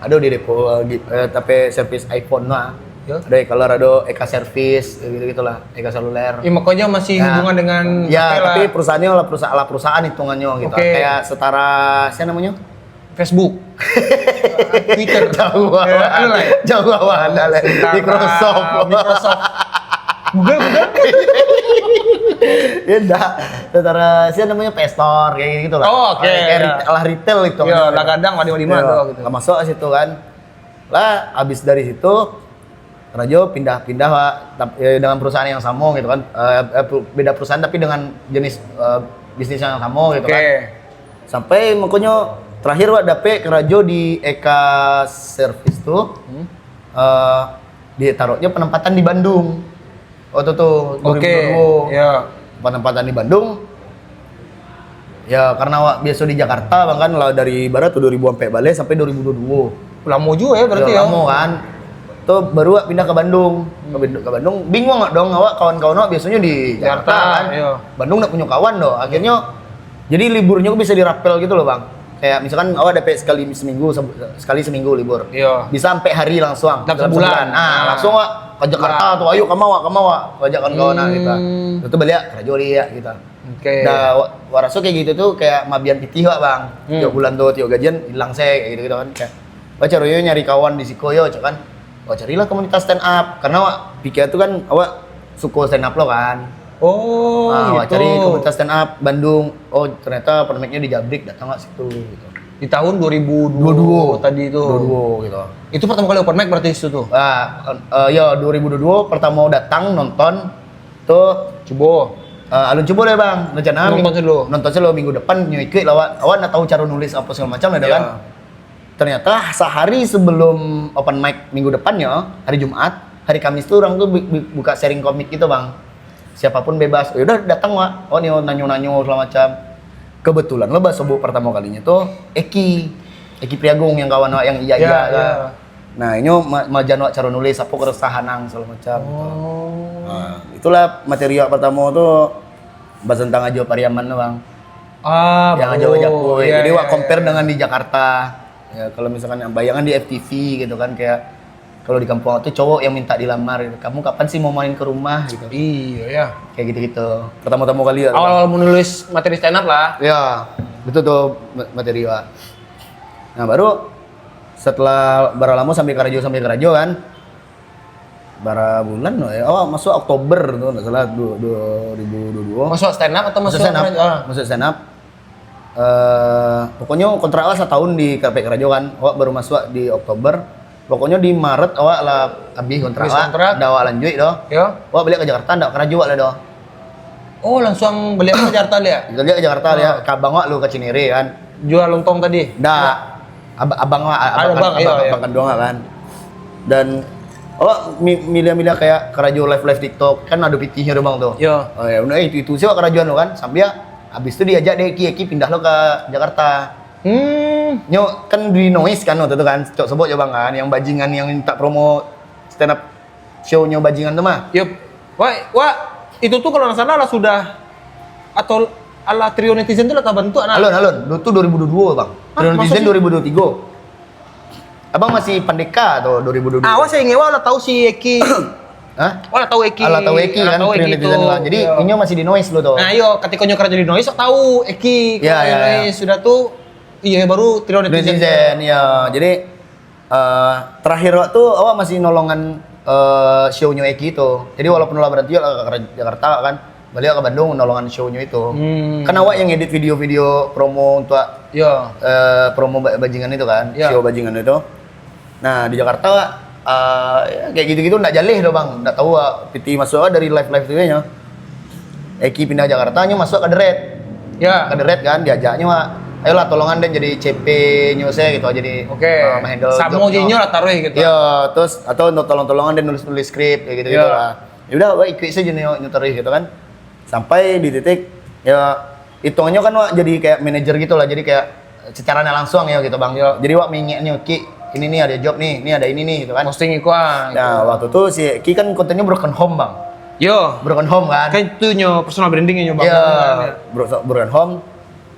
Aduh di depo tapi servis iPhone lah. Ada iColor, ada Eka Service gitu-gitulah, Eka Seluler. Iya makanya masih hubungan dengan tapi perusahaannya lah perusahaan hitungannya gitu. Kayak setara siapa namanya? Facebook. Twitter. Jauh awan. Microsoft. Google. Ya enggak. Setara siapa namanya PS Store kayak gitu lah. Oh, oke. Kayak retail itu. Iya, lah kadang di mana gitu. Lah masuk ke situ kan. Lah habis dari situ Rajo pindah-pindah Pak, dengan perusahaan yang sama gitu kan. Beda perusahaan tapi dengan jenis bisnis yang sama gitu kan. Sampai makanya terakhir Wak dapet Rajo di Eka Service tuh. Ditaruhnya penempatan di Bandung. Waktu tuh 2020. Iya. Penempatan di Bandung. Ya karena Wak biasa di Jakarta bang kan lah dari barat tuh 2000 sampai balik sampai 2022. Lama juga ya berarti ya. Lama kan. Tuh baru Wak pindah ke Bandung. Ke Bandung bingung nggak dong Wak, kawan-kawan Wak biasanya di Jakarta kan. Iya. Bandung nggak punya kawan doh. Akhirnya jadi liburnya bisa dirapel gitu loh bang. Kayak misalkan awak dapat sekali seminggu libur. Iya. Bisa sampai hari langsung. Dalam sebulan. Nah, langsung Wak ke Jakarta tuh, ayo kamu Wak, ajak kawan-kawan gitu. Itu balik kerja dia gitu. Oke. Nah, waraso kayak gitu tuh kayak mabian pitih Wak bang. 3 bulan tuh, 3 gajian hilang saya kayak gitu kan. Kayak baca royo nyari kawan di Siko yo, kan. Wah carilah komunitas stand up karena Wak pikir tuh kan awak suka stand up lo kan. Oh, nah, gitu. Cari komunitas stand up Bandung. Oh, ternyata penemiknya di Jabrik, datang nggak situ gitu. Di tahun 2022 tadi itu. 22 gitu. Itu pertama kali open mic berarti itu tuh. Ya 2022 pertama datang nonton tuh coba. Alun coba deh bang, rencana nonton selo minggu depan nyuikit lah awak nggak tahu cara nulis apa segala macam ada kan. Ternyata sehari sebelum open mic minggu depannya, hari Jumat, hari Kamis tuh orang tuh buka sharing komik gitu bang. Siapapun bebas. Udah datang Wak. Oh nih nanyo-nanyo segala macam. Kebetulan lo bahas sobo pertama kalinya tuh Eki Priagung yang kawan Wak yang iya. Nah ini majan Wak cara nulis apa keresahan segala macam. Nah, itulah materi Wak pertama tuh bahas tentang Ajo Pariaman bang. Yang Ajo Jakui. Jadi Wak compare dengan di Jakarta. Ya kalau misalkan bayangan di FTV gitu kan kayak kalau di kampung itu cowok yang minta dilamar gitu. Kamu kapan sih mau main ke rumah gitu. Iya ya. Kayak gitu-gitu. Pertama-tama kali ya. Awal-awal menulis materi stand up lah. Ya, betul tuh materi Wak. Nah, baru setelah berapa lama sampai ke radio kan. Bara bulan loh ya. Oh, masuk Oktober tuh enggak salah 2022. Masuk stand up atau masuk Masuk stand up. Ah. Masuk stand up. Pokoknya kontrak awak setahun di KP Kerajo kan. Awak baru masuk di Oktober. Pokoknya di Maret awak lah habis kontrak. Habis kontrak. Dah awak lanjut doh. Ya. Awak balik ke Jakarta ndak Kerajo awak lah doh. Oh, langsung balik ke Jakarta dia. Balik ke Jakarta ya. Ke abang awak lu ke Cinere kan. Jual lontong tadi. Dah. Abang Iya. kandung kan. Dan milih-milih kayak Kerajo live TikTok kan ada PT-nya doh bang tuh. Iya. Oh ya, udah itu sih Kerajuan lo kan. Sampai ya habis itu diajak deh Eki pindah lo ke Jakarta. Nyo kan di noise kan waktu itu kan. Cok sebut ya bang kan yang bajingan yang minta promo stand up show-nya bajingan tuh mah. Yup. Wah, itu tuh kalau nggak salah lah sudah atau ala trio netizen itu lah bentuk anak. Alun. Itu 2022 bang. Trio netizen 2023. Abang masih Pandeka atau 2022? Awas saya ngewa lah tahu si Eki. Hah? Wala tahu Eki. Alah tahu Eki kan tahu Trio Eki netizen itu. kan. Jadi Iya. ini masih di noise lo tuh. Nah, yo ketika nyo kerja di noise tahu Eki. Iya, Kalau iya, noise iya. sudah tuh iya baru trio netizen. Netizen ya. Jadi terakhir waktu awak masih nolongan show-nya Eki itu. Jadi walaupun lo berhenti ke Jakarta kan, balik ke Bandung nolongan show-nya itu. Kan awak yang edit video-video promo untuk Yo. promo bajingan itu kan, Ya. show bajingan itu. Nah di Jakarta ya, kayak gitu-gitu nggak jalih doh bang, nggak tahu PT masuk dari live itu nya. Eki pindah Jakarta nya masuk ke Deret. Ya. Ke Deret kan diajaknya wah, ayolah tolongan deh jadi CP nyose gitu jadi Oke. handle Samo jobnya. jinyo lah taruh gitu. Iya, terus atau untuk tolong-tolongan dan nulis-nulis skrip kayak gitu-gitu Iya. lah. Ya udah, wah ikut saja nyuterin gitu kan. Sampai di titik ya hitungannya kan wah jadi kayak manajer gitu lah. Jadi kayak secara nggak langsung ya gitu bang. Iya. Jadi wah minyak Ki, ini nih ada job nih, ini ada ini nih gitu kan. Posting iku ah. Nah waktu itu si Ki kan kontennya broken home bang. Yo. Broken home kan. Kan itu nyo personal brandingnya nyo Bang. Iya, broken home.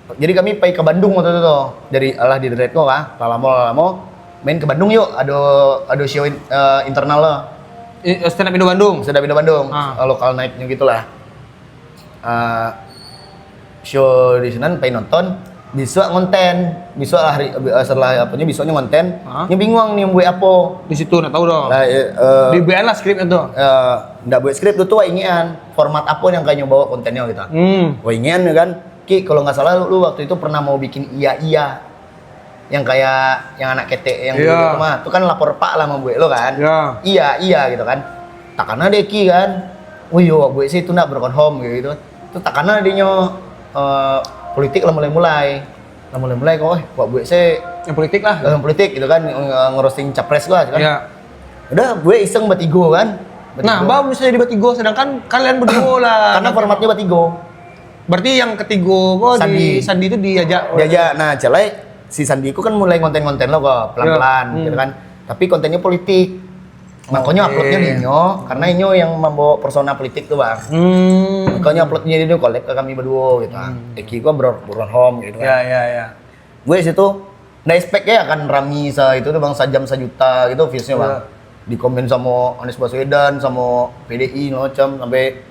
Jadi kami pergi ke Bandung waktu itu tuh. Dari di Deret kok kan. Lama main ke Bandung yuk. Ada show internal lah. Stand up Indo Bandung. Sudah pindah Bandung, lokal naiknya gitulah. Show di sana pengen nonton, bisa ngonten, bisa hari setelah apanya bisanya ngonten. Ini bingung nih buat apa. Di situ nggak tahu dong. Lah, Di BN lah skripnya tuh. nggak buat skrip tuh ingian format apa yang kayaknya bawa kontennya gitu. Wah ingian ya kan, Ki kalau nggak salah lu waktu itu pernah mau bikin iya yang kayak yang anak ketek yang Iya. gitu mah, itu kan lapor pak lah sama gue lo kan. Iya. Iya gitu kan. Takana deh Ki kan. Oh iya, gue sih itu nak broken home gitu. Itu takana dia politik lah mulai kok buat gue sih Yang politik lah. politik gitu kan ngerosting capres gua kan. Iya. Udah gue iseng batigo kan. Nah, Bang bisa jadi batigo sedangkan kalian berdua lah. Karena formatnya batigo. Berarti yang ketigo kok di Sandi itu diajak. Diajak. Nah, celai si Sandi ku kan mulai konten-konten lo kok pelan-pelan gitu kan. Tapi kontennya politik. Makanya uploadnya di Inyo, karena Inyo yang membawa persona politik tuh bang. Makanya uploadnya dia collab ke kami berdua gitu. Eki gua broken home gitu kan. Iya. Gue situ nggak expect ya akan rame itu tuh bang sejam sejuta gitu viewsnya bang. Di komen sama Anies Baswedan sama PDI macam sampai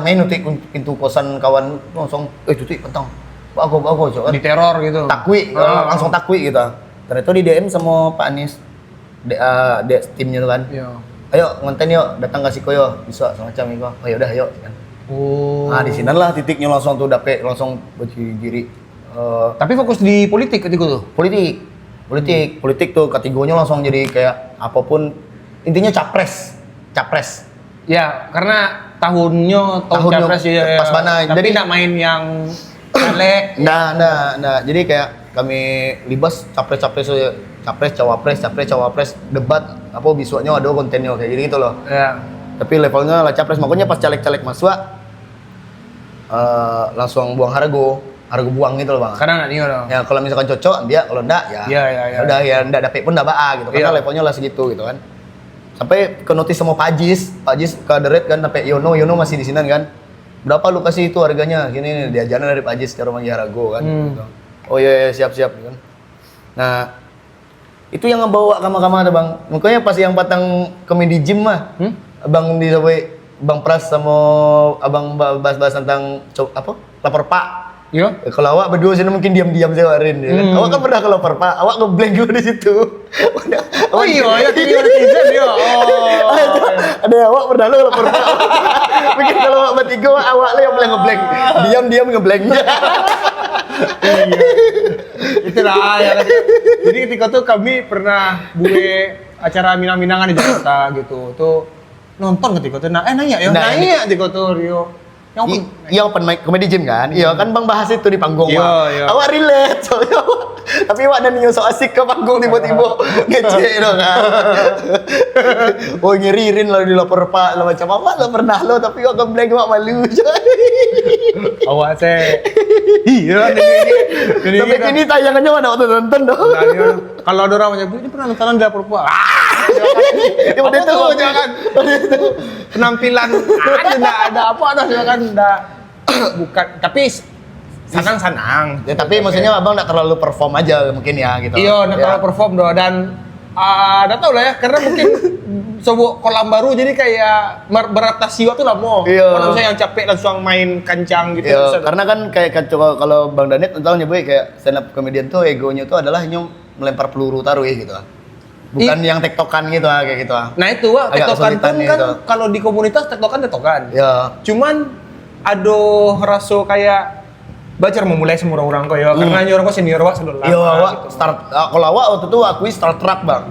main nutik pintu kosan kawan langsung tutik pentang bagus kan Di teror gitu. takwi langsung takwi gitu. Ternyata di DM sama Pak Anies timnya tuh kan. Iya. Ayo ngonten yuk datang kasih koyo bisa semacam itu. Oh yaudah ayo kan. Oh. Nah di sini lah titiknya langsung tuh dapet langsung berdiri Tapi fokus di politik ketika tuh. politik tuh kategorinya langsung jadi kayak apapun intinya capres Ya, karena tahun capres ya. pas mana. Tapi Jadi nggak main yang caleg. nah jadi kayak kami libas capres cawapres debat apa visualnya ada kontennya kayak gitu gitu loh. Ya. Tapi levelnya lah capres makanya pas caleg masuk langsung buang harga buang gitu loh bang. Karena nggak nih dong. Ya kalau misalkan cocok dia, kalau enggak ya. Iya. Udah ya enggak dapet pun enggak baa gitu. Karena Iya. levelnya lah segitu gitu kan. Sampai ke notis sama Pak Jis ke Deret kan sampai Yono masih di sini kan. Berapa lu kasih itu harganya? Gini diajarin dari Pak Jis cara manggil Harago kan gitu. Oh iya siap gitu kan. Nah, itu yang ngebawa kama-kama ada Bang. Makanya pas yang patang komedi gym mah. Abang di sampai Bang Pras sama Abang bahas-bahas tentang lapor Pak. Yo. Kalau awak berdua sini mungkin diam-diam sih Warin ya kan. Awak kan pernah ke Loper Pak, awak ngeblank dulu di situ. Oh iya, ya TV netizen yo. Oh. Ada awak pernah lo Loper Pak. Mungkin kalau awak bertiga awak lah yang boleh ngeblank. Diam-diam ngeblank. Iya. Itulah ya. Jadi ketika tuh kami pernah buat acara Minang-Minangan di Jakarta gitu. Tuh nonton ketika tuh nanya ya, nanya ketika tuh Rio. Iya open mic comedy gym kan? Iya kan Bang bahas itu di panggung. Iya. Awak relate soalnya tapi awak dan Nio so asik ke panggung tiba-tiba ngecek dong kan. Oh ngiririn lo di Loper Pak lo macam apa lo pernah lo tapi awak ngeblank awak malu. Awak saya. Iya ini. Tapi ini tayangannya mana waktu nonton dong. Kalau ada orang menyebut ini pernah nontonan di Loper Pak. Apa tuh jangan. Penampilan ada apa dah jangan bukan tapi senang. Ya, tapi maksudnya abang nggak terlalu perform aja mungkin ya gitu. Iya, nggak terlalu perform doh dan nggak tahu lah ya karena mungkin sebuah kolam baru jadi kayak beradaptasi waktu lah mau. Iya. Kalau misalnya yang capek langsung main kencang gitu. Iya, karena kan kayak kalau Bang Danit tahu nyebut kayak stand up comedian tuh egonya tuh adalah melempar peluru taruh gitu. Bukan yang tektokan gitu kayak gitu. Nah itu tektokan pun kan gitu. kalau di komunitas tektokan. Ya. Cuman ada rasa kayak baca memulai semua orang kok ya karena orang kok senior wak selalu lama. Iya, awak gitu. start kalau awak waktu itu akui Star Trek Bang.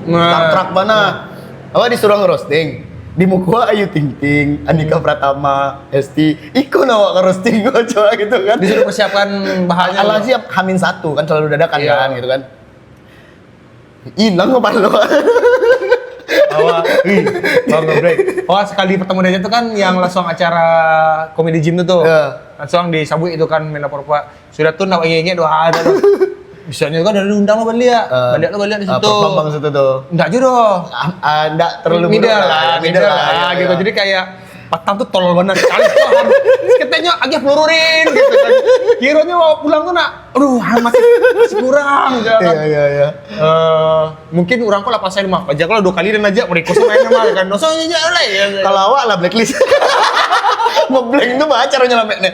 Star Trek mana? Awak disuruh ngerosting. Di muka Ayu Ting Ting, Andika Pratama, Hesti, ikut awak ngerosting gua coba gitu kan. Disuruh persiapkan bahannya. Alah siap Hamin 1 kan selalu dadakan kan gitu kan. Hilang apa lo? Awak, bang break. Sekali pertemu dia tuh kan yang langsung acara komedi gym tuh. Langsung disambut itu kan main lapor Pak. Sudah tuh nak ingin doa ada. Bisanya kan dari undang lo balik di situ. Perform situ tuh. Enggak jodoh. Enggak terlalu middle lah. Gitu. Jadi kayak Batam tuh tolol banget sekali tuh. Ketenya agak pelururin gitu kan. Kiranya mau pulang tuh nak, aduh masih kurang gitu kan. Iya. Mungkin orang kok lah pasain mah. Aja kalau 2 kali dan aja request main sama kan. Dosanya aja lah ya. Kalau awak lah blacklist. Ngeblank tuh mah caranya lameknya.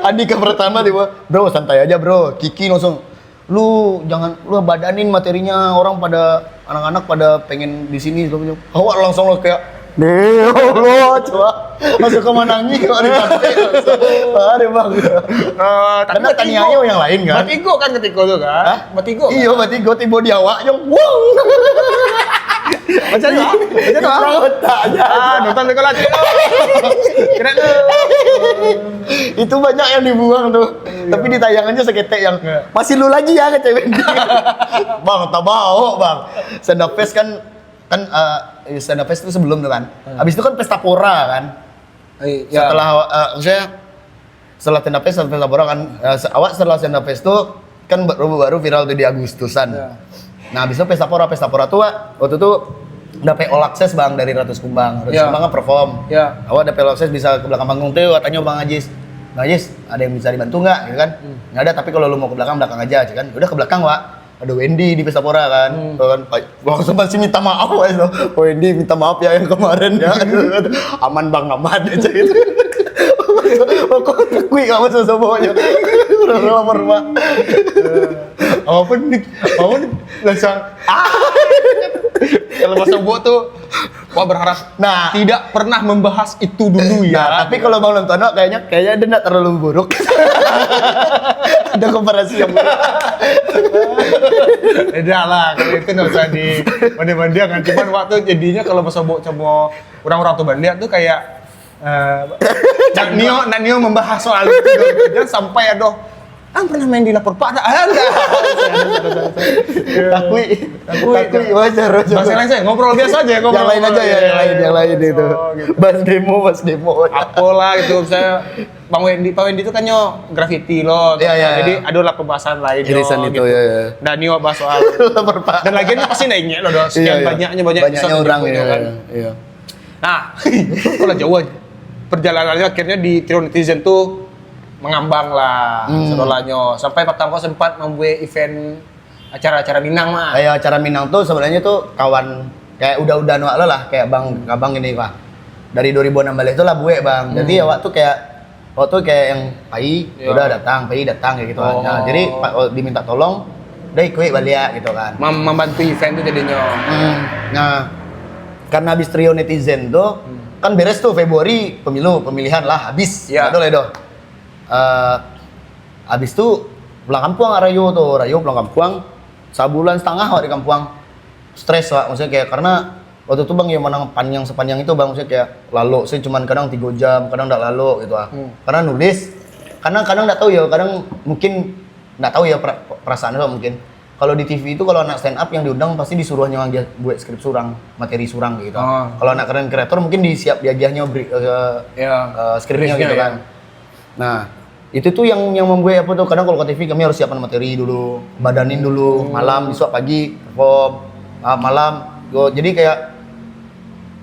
Andika pertama tiba, bro santai aja bro. Kiki langsung, lu jangan lu badanin materinya orang pada anak-anak pada pengen di sini. Awak langsung lo kayak Allah, coba masuk ke Manangi kok ada capek. Ada bang. Karena tanianya yang lain kan. Batigo kan ketika itu kan. Batigo. Iya, Batigo tiba di awak yang wow. Macam nonton sekolah. Keren tuh. Itu banyak yang dibuang tuh. Tapi di tayangannya seketek yang masih lu lagi ya kata Wendy. Bang, tak mau bang. Stand up fest kan stand up fest itu sebelum tuh kan. Habis itu kan pesta pora kan. Setelah setelah stand up fest pesta pora kan awak setelah stand up fest tuh kan baru viral tuh di Agustusan. Nah, habis itu pesta pora tuh waktu itu dapat all access bang dari Ratus Kumbang. Ratus Kumbang kan perform. Awak dapat all access bisa ke belakang panggung tuh katanya Bang Ajis. Bang Ajis, ada yang bisa dibantu nggak? Gitu kan? Nggak ada, tapi kalau lu mau ke belakang aja, kan? Udah ke belakang, Wak. Ada Wendy di Pesta Pora kan, langsung masih minta maaf aja, Wendy minta maaf ya yang kemarin ya, aman bang aman aja gitu. Kok tekui kamu semuanya, udah lapar pak. Apa nih langsung kalau bahasa buat tuh, wah berharap tidak pernah membahas itu dulu ya. Tapi kalau Bang Nontono kayaknya dia nggak terlalu buruk. Ada komparasi yang buruk. Beda lah, kalau itu nggak usah di mandi-mandian kan. Cuman waktu jadinya kalau bahasa buat sama orang-orang tuh bandian tuh kayak Nio membahas soal itu dan sampai pernah main di lapor Pak? Enggak. Takui wajar. Bahasa lain saya ngobrol biasa aja Yang lain aja ya, yang lain itu. Bahas demo. Apalah gitu saya Pak Wendy itu kan graffiti loh. Iya. Jadi adalah pembahasan lain irisan itu gitu. ya. Dan Nio bahas soal lapor Pak. Dan lagian pasti naiknya loh, sekian banyaknya orang ya. Kan. Iya. Nah, kalau jauh perjalanannya akhirnya di Trio Netizen tuh mengambang lah sekolahnya sampai Pak Tangko sempat membuat event acara-acara Minang mah. Kayak acara Minang tuh sebenarnya tuh kawan kayak udah lo lah kayak abang ini Pak. Dari 2016 itu lah buat Bang. Jadi awak tuh kayak Waktu kayak yang Pai, Iya. udah datang, Pai datang kayak gitu kan. Nah, Oh. jadi diminta tolong, udah ikut balik gitu kan. Membantu event tuh jadinya. Nah, karena habis trio netizen tuh, kan beres tuh Februari pemilihan lah, habis. Iya. Aduh ledo. Habis tuh pulang kampung Rayo pulang kampung, sebulan setengah di kampung. Stres Wak, maksudnya kayak karena waktu itu bang yang menang panjang sepanjang itu bang, maksudnya kayak lalu saya cuman kadang 3 jam, kadang nggak lalu gitu karena nulis, kadang nggak tahu ya, kadang mungkin nggak tahu ya perasaan lo mungkin. Kalau di TV itu kalau anak stand up yang diundang pasti disuruh nyawang dia buat skrip surang, materi surang gitu. Kalau anak keren kreator mungkin disiap diagiahnya skripnya gitu kan. Nah, itu tuh yang membuat apa tuh, kadang kalau ke TV kami harus siapkan materi dulu, badanin dulu, malam, besok pagi perform, malam. Jadi kayak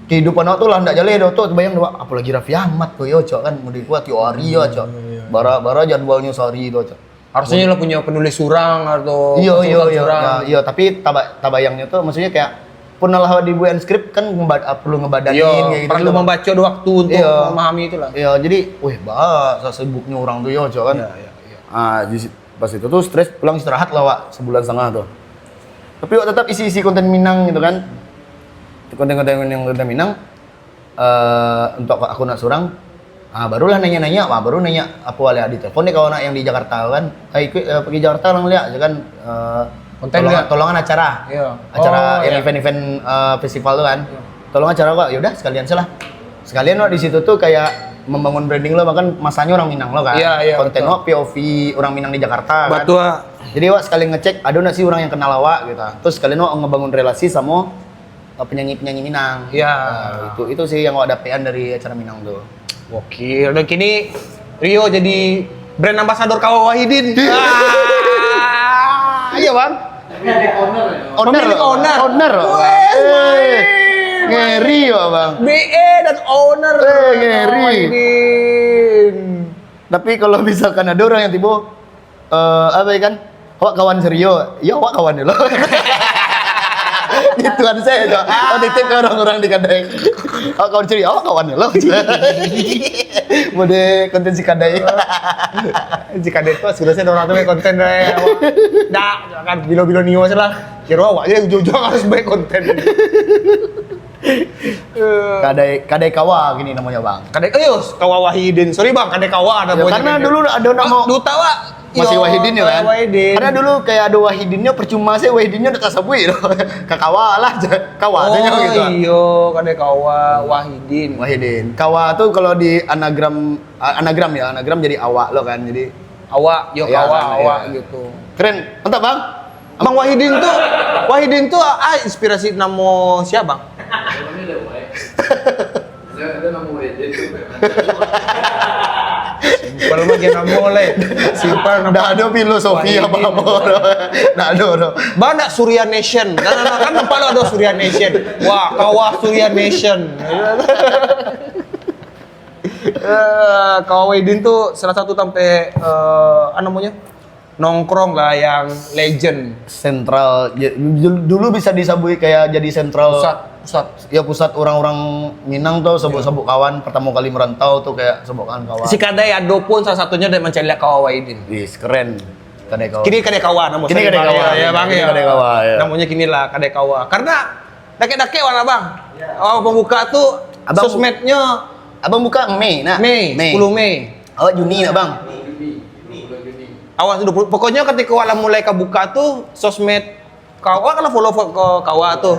kehidupan aku tuh lah ndak jale do tuh bayang doa apalagi Raffi Ahmad tuh yo cok kan mudi kuat tiap hari ya cok. Bara jadwalnya sehari itu cok. Harusnya lo punya penulis surang atau Iya, konsultan surang. tapi tabayangnya tuh maksudnya kayak pun lah dibuat skrip kan perlu ngebadanin Iya, kayak gitu. perlu membaca ada waktu untuk Iya. memahami itulah. Iya, jadi sibuknya orang tuh yo cok kan. Pas itu tuh stres, pulang istirahat lah Wak, sebulan setengah tuh. Tapi Wak tetap isi konten Minang gitu kan. Konten-konten Minang untuk aku nak surang. Barulah nanya-nanya, baru nanya apa wali di telepon nih kawan yang di Jakarta kan. Pergi Jakarta lang lihat kan Konten tolongan acara. Iya. Acara iya. event-event festival tuh kan. Tolong acara Wak, yaudah sekalian salah. Sekalian Wak di situ tuh kayak membangun branding lo, bahkan masanya orang Minang lo kan. Iya, Konten betul. Wak POV orang Minang di Jakarta kan. Betul. Jadi Wak sekali ngecek ada nggak sih orang yang kenal Wak gitu. Terus sekalian Wak ngebangun relasi sama penyanyi-penyanyi Minang. Iya. Itu sih yang Wak dapean dari acara Minang tuh. Gokil. Dan kini Rio jadi brand ambassador Kawa Wahidin. Iya bang. Pemilik owner. Ngeri ya bang. BE dan owner. Ngeri. Wahidin. Tapi kalau misalkan ada orang yang tiba apa ya kan, Wak kawan Serio, ya Wak kawan lo. Gituan saya tuh. Titip ke orang-orang di Kadai. Wak kawan Serio, Wak kawan lo. Mode konten si Kadai. Jika itu sebenarnya orang tuh konten deh. Nah, kan bilo-bilo nio lah. Kira awak aja ujung-ujung harus baik konten. Kadai Kawa gini namanya bang. Kadek, Kawa Wahidin. Sorry bang, Kadek Kawa ada Ya, karena dulu ada nama Duta Wak. masih Wahidin ya kan. Wahidin. Karena dulu kayak ada Wahidinnya percuma sih Wahidinnya udah kasabui loh. Kakawa lah Kawa aja gitu. Iya, Kadek Kawa Wahidin. Wahidin. Kawa tuh kalau di anagram jadi awak lo kan. Jadi Awak, yo Iya, Kawa, kan, awak iya. gitu. keren. Mantap bang. Bang Wahidin tuh inspirasi nama siapa bang? Simpel mah dia nama oleh. Simpel nama. Nggak ada filosofi Wahidin. apa-apa. Nggak ada. Bang nak Surya Nation. Kan nampak lo ada Surya Nation. Wah, Kawah Surya Nation. Kawah Wahidin tuh salah satu sampai apa namanya? Nongkrong lah yang legend. Sentral. Dulu bisa disabui kayak jadi sentral. Pusat. Ya pusat orang-orang Minang tuh sabuk-sabuk kawan pertama kali merantau tuh kayak sabuk kawan. Si Kadai Ado pun salah satunya dari mencari Kawah Wahidin. Wis keren. Kadai Kawa. Kini Kadai Kawa namanya. Kini Kadai Kawa. Ya bang Kini ya. Kadai Kawa, ya. Namanya kini lah Kadai Kawa. Karena dake-dake warna bang. Oh pembuka tuh Abang- sosmednya Abang buka Mei, nak? Mei, 10 Mei. Awak Juni nak bang? Awas dulu. Pokoknya ketika wala mulai kebuka tuh sosmed Kawa kalau follow ke Kawa tuh.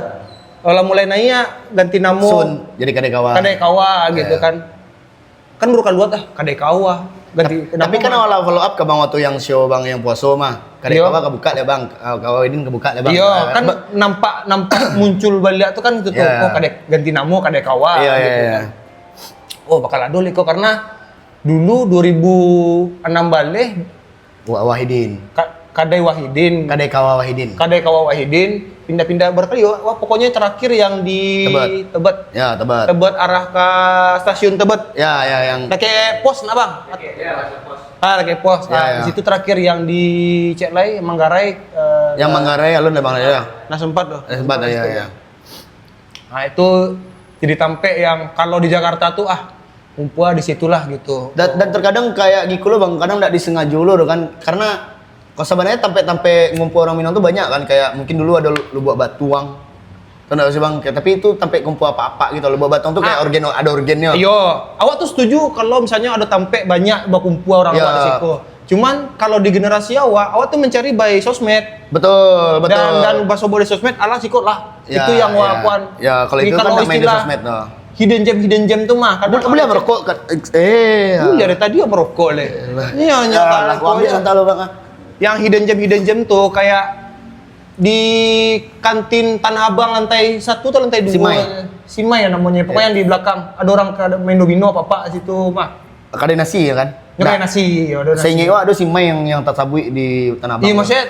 Kalau mulai naik ganti nama Sun, jadi Kadai Kawa. Kadai Kawa gitu Iya. kan. Kan baru keluar Kadai Kawa. Ganti Tapi kan awal follow up ke bang waktu yang show bang yang puasa mah. Kadai Iya. Kawa kebuka ya bang. Kawa Idin kebuka ya bang. Iya, kan nampak muncul balik tuh kan itu tuh. Iya. Oh, ganti nama Kadai Kawa Iya, gitu. iya. Oh, bakal ada kok karena dulu 2006 balik Wahidin. Kadai Wahidin, Kadai Kawa Wahidin. Kadai Kawa Wahidin pindah-pindah berkali. Wah, pokoknya terakhir yang di Tebet. Ya, Tebet. Tebet arah ke stasiun Tebet. Ya, yang Pakai pos nah, Bang? Pakai pos. Ya, ya. Di situ terakhir yang di Ceklai, Manggarai. yang Manggarai alun ya bang ya. Nah, sempat loh. Sempat ya. Nah, itu jadi tampe yang kalau di Jakarta tuh kumpul di situlah gitu. Dan terkadang kayak gitu loh bang, kadang nggak disengaja loh kan, karena kalau sebenarnya tampe ngumpul orang Minang tuh banyak kan, kayak mungkin dulu ada Lubuk Batuang, tahu nggak sih bang? Kayak, tapi itu tampe kumpul apa-apa gitu, Lubuk Batuang tuh kayak ada organnya. Yo, awak tuh setuju kalau misalnya ada tampe banyak berkumpul orang Iya. awak di situ. Cuman kalau di generasi awak tuh mencari by sosmed. Betul. Dan basobo di sosmed ala sikut lah. Ya, itu yang ya. wakuan. Ya, kalau itu kan main di sosmed no. Hidden gem tuh mah. Kadang Boleh merokok kan? dari tadi ya merokok le. Iya Ya, lah, nyata. ambil santai lo bang. Yang hidden gem tuh kayak di kantin Tanah Abang lantai 1 atau lantai 2. Simai ya namanya. Pokoknya yang di belakang ada orang main domino apa situ mah. Kadai nasi ya kan? Nggak nasi, ya ada nasi. Saya ingat ada si Mai yang tak sabui di Tanah Abang. Iya maksudnya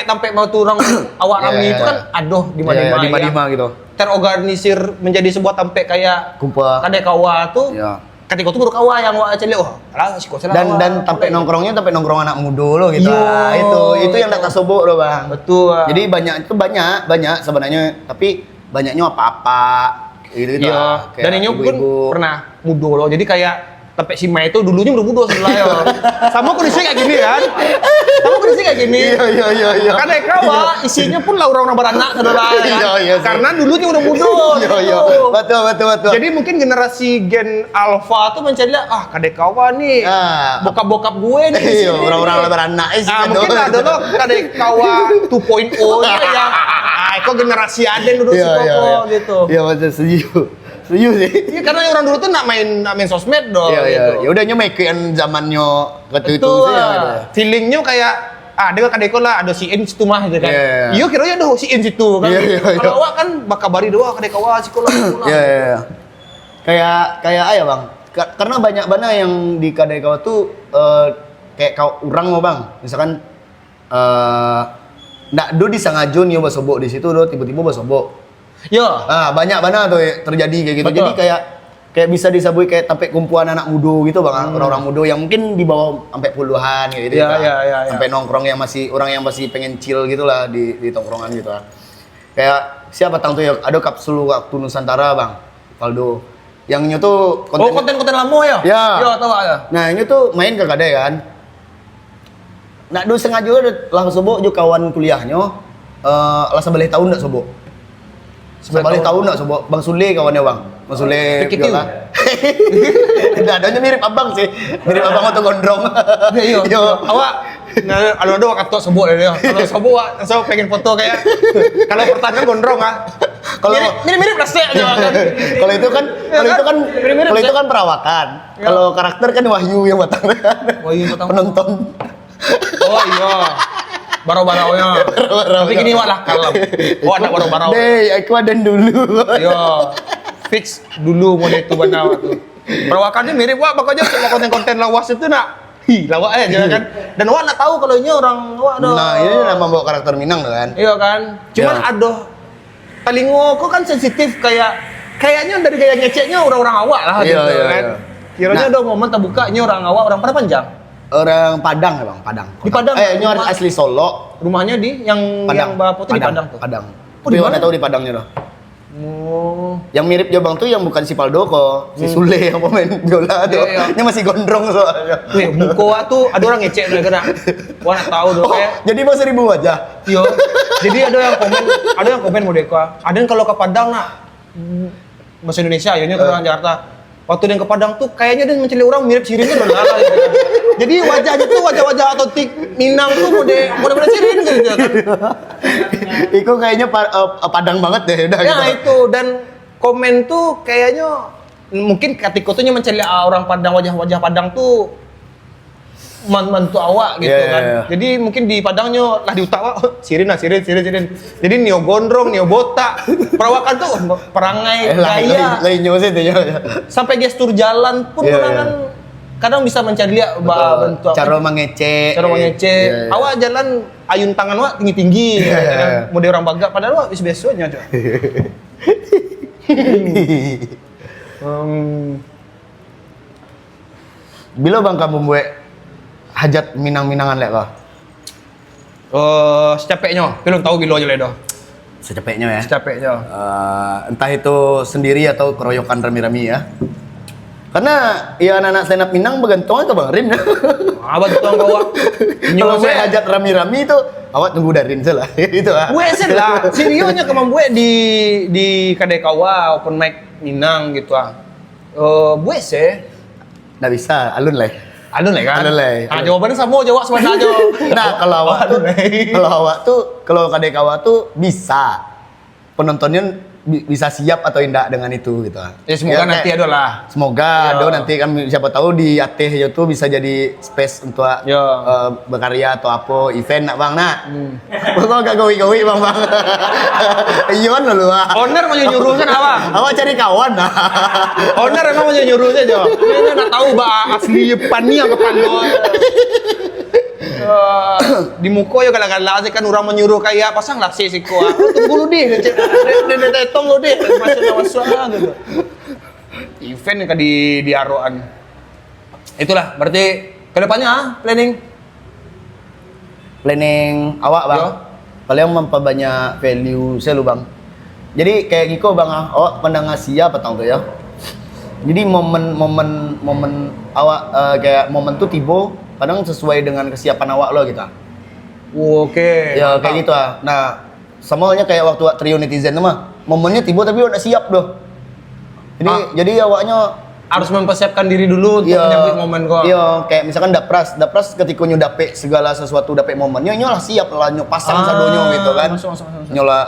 tampe mau turang awak rame itu kan aduh di mana di Madima gitu. Terorganisir menjadi sebuah tampe kayak Kumpul. kadai kawa tuh. Ya. Ketika itu baru kawa yang wak celi alah si kok Dan tampe nongkrongnya tampe nongkrong anak muda lo gitu. Yo, Ah, itu yang tak sobok lo bang. Betul. Jadi banyak sebenarnya, tapi banyaknya apa-apa gitu gitu. Iya. Dan ini pun pernah mudo loh. Jadi kayak tampe si Mai itu dulunya udah muda sebelah ya. Sama kondisi kayak gini kan. Iya. Kadai kawa isinya pun lah orang-orang beranak saudara kan. Iya, sih. Karena dulunya udah muda. Iya. gitu. Betul. Jadi mungkin generasi gen alpha tuh mencari kadek kawan nih, Ah. bokap nih. di Iya, sini orang-orang nih. beranak sih. Mungkin ada loh kadek kawan 2.0 gitu ya. Kok generasi ada yang duduk gitu. Iya, betul, setuju sih. Iya, karena orang dulu tuh nak main sosmed dong. Iya. gitu. Ya udah nyomekin zamannya waktu itu Betul. sih. Gitu. Feelingnya kayak dia kadeko lah ada si In situ mah gitu kan. Iya. Iya kiranya ada si In situ kan. Iya. Kalau awak kan bakabari doang kadek kawa sekolah. Iya. Kayak ayah bang. Karena banyak banget yang di Kadai Kawa tuh kayak kau orang mau bang. Misalkan ndak do disengaja nih basobok di situ do tiba-tiba basobok. Yo. Banyak banget tuh terjadi kayak gitu. Betul. Jadi kayak bisa disabui kayak sampai kumpulan anak muda gitu bang, orang-orang muda yang mungkin di bawah sampai puluhan gitu. Iya, kan. iya. Sampai nongkrong yang orang yang masih pengen chill gitu lah di tongkrongan gitu lah. Kayak siapa tang tuh ya, ada kapsul waktu Nusantara bang, Valdo. Yang ini tuh Konten-konten lama ya? Ya. Yo, tahu ya. Nah ini tuh main ke Kadai kan. Nak do sengaja lah sobok jo kawan kuliahnya lah sebelah tahun nak sobok. Sebelah tahun nak sobok. Bang Sule kawannya bang. Bang Sule PKQ. biola. Tidak adanya mirip abang sih. Mirip abang atau gondrong. Iya. Yo. Awak ada katok sebut dia. Kalau sebut so pengen foto kayak kalau pertanyaan gondrong Kalau mirip plastik aja kan. kalau itu kan Mirip-mirip, kalau itu Seth. kan perawakan. Ya. Kalau karakter kan Wahyu yang batang. Wahyu batang. Penonton. Oh iya. Barau-baraunya. Tapi gini wak lah kalem. Anak barau-barau. Deh, aku ada dulu. Yo. Fix dulu model itu benar tuh. Perawakannya mirip wak makanya sama konten-konten lawas itu nak. Lawak aja kan. Dan wak nak tahu kalau ini orang wak ada. Nah, ini nama bawa karakter Minang tuh kan. Iya kan? Cuman Ya. aduh, telingo kok kan sensitif kayaknya dari gaya ngeceknya orang-orang awak lah Iya, gitu iya, kan. iya. Kiranya ada momen terbuka ini orang awak, orang pada panjang. Orang Padang ya bang, Padang. Di Padang? Ini orang asli Solo. Rumahnya di yang Bapak tuh di Padang tuh. Padang. Oh, di Tapi mana? mana tahu di Padangnya loh. Oh. Yang mirip jo bang tuh yang bukan si Paldo kok, si Sule yang pemain biola tuh. Iya, iya. Ini masih gondrong soalnya. Wih, muka wak tuh ada orang ngecek udah kena. Wah nak tahu tuh kayak Jadi bang 1000 wajah. Yo. Jadi ada yang komen model kok. Ada yang kalau ke Padang nak bahasa Indonesia, ya ke orang Jakarta. Waktu dia ke Padang tuh kayaknya dia mencari orang mirip Sirin tuh lala gitu. Jadi wajahnya tuh wajah-wajah otentik Minang tuh model Sirin gitu kan. Iku kayaknya Padang banget deh udah Ya gitu. itu dan komen tuh kayaknya mungkin ketika tuh mencari orang Padang wajah-wajah Padang tuh mantu awak gitu Iya, kan. iya, iya. Jadi mungkin di Padangnya lah di utara Sirin. Jadi neo gondrong, neo botak. Perawakan tuh perangai gaya Lainnya sih tuh ya. sampai gestur jalan pun Iya, orang iya. kan kadang bisa mencari lihat bentuk Cara mengecek. cara mengecek. Iya, iya. Awak jalan ayun tangan wak tinggi-tinggi. Iya, iya. Model orang baga padahal wak biasa-biasanya aja. Bila bang kamu buat hajat Minang-Minangan lek kok? Secapeknya, belum tahu bilo aja ledo. Secepatnya ya. Secapeknya. Entah itu sendiri atau keroyokan rami-rami ya. Karena ya anak-anak stand up Minang bergantung ke Bang Rin. Abang tuh kau awak. Kalau saya hajat rami-rami itu, awak tunggu dari Rin salah. Itu ah. Gue sih lah, serionya kemampuan gue di Kadek Kawa open mic Minang gitu ah. Gue sih Nggak bisa, alun lah. Alun lah kan? Alun lah. Ah, jawabannya sama jawab sebenarnya aja. Nah, kalau awak tuh, Alun lah. kalau awak tuh, kalau Kadek Kawa tuh bisa. Penontonnya bisa siap atau tidak dengan itu gitu. Ya semoga nanti ada lah. Semoga Ya. ada nanti kan siapa tahu di Ateh itu bisa jadi space untuk Ya. berkarya atau apa event nak bang nak. Kok gak gawi-gawi bang bang. Iyon lu ah. Owner mau nyuruh kan apa? Awak cari kawan nah. Owner emang mau nyuruh saja. Dia nggak tahu bah asli pani yang kepanggil. Di muko ya kadang-kadang kan orang menyuruh kayak pasang lah si ko. Tunggu lu deh, dia tetong lu deh, masuk gitu. Event yang di Aroan. Itulah berarti kedepannya Planning awak bang. Yo. Kalian memperbanyak value saya lu bang. Jadi kayak Giko bang awak pandang Asia apa tahu tuh ya. Jadi momen awak kayak momen tuh tiba kadang sesuai dengan kesiapan awak lo gitu. Oke. Ya kayak gitu ah. Nah, samanya kayak waktu trio netizen mah, momennya tiba tapi udah siap doh. Jadi awaknya Harus mempersiapkan diri dulu untuk menyambut momen kok. Iya, kayak misalkan dapras ketika nyo dapet segala sesuatu dapet momennya nyo lah siap lah nyo pasang sadonyo gitu kan. Masuk. Nyo lah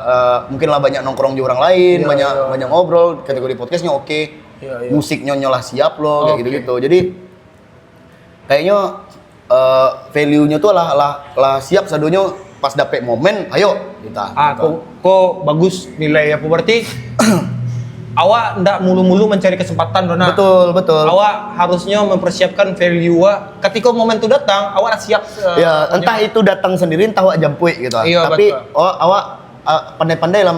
mungkin lah banyak nongkrong di orang lain, banyak ngobrol ketika di podcastnya oke. Iya. Musiknya nyo lah siap loh kayak Oke. gitu-gitu. Jadi kayaknya value-nya tuh lah siap sadonyo pas dapet momen, ayo kita. Kok bagus nilai apa berarti? Awak ndak mulu-mulu mencari kesempatan Dona. Betul. Awak harusnya mempersiapkan value ketika momen itu datang, awak siap. Ya, entah itu datang sendiri, entah awak jampui gitu. Iya, Tapi betul. awak pandai-pandai lah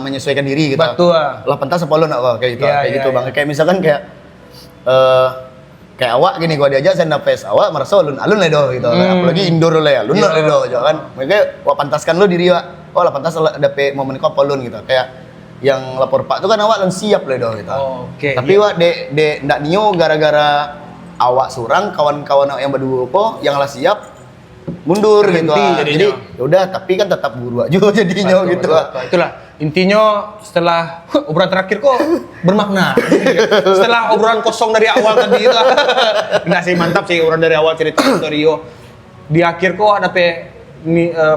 menyesuaikan diri gitu. Betul. Lah pentas apa lo nak kayak gitu, Iya, kayak iya, gitu iya. bang. Kayak misalkan kayak awak gini gua diajak stand up fest, awak merasa alun lah do gitu. Apalagi indoor lah alun lah do gitu kan. Mereka awak pantaskan lo diri awak. Oh lah pantas dapet momen kau alun gitu. Kayak yang lapor pak itu kan awak siap lah do gitu. Oke. Tapi awak ndak nio gara-gara awak surang kawan-kawan awak yang berdua kok yang lah siap mundur gitu. Berhenti Jadi jadinya. udah tapi kan tetap buru juga jadinya gitu. Betul. Itulah intinya setelah obrolan terakhir kok bermakna. Setelah obrolan kosong dari awal tadi itu. Enggak sih, mantap sih obrolan dari awal cerita Rio. Di akhir kok ada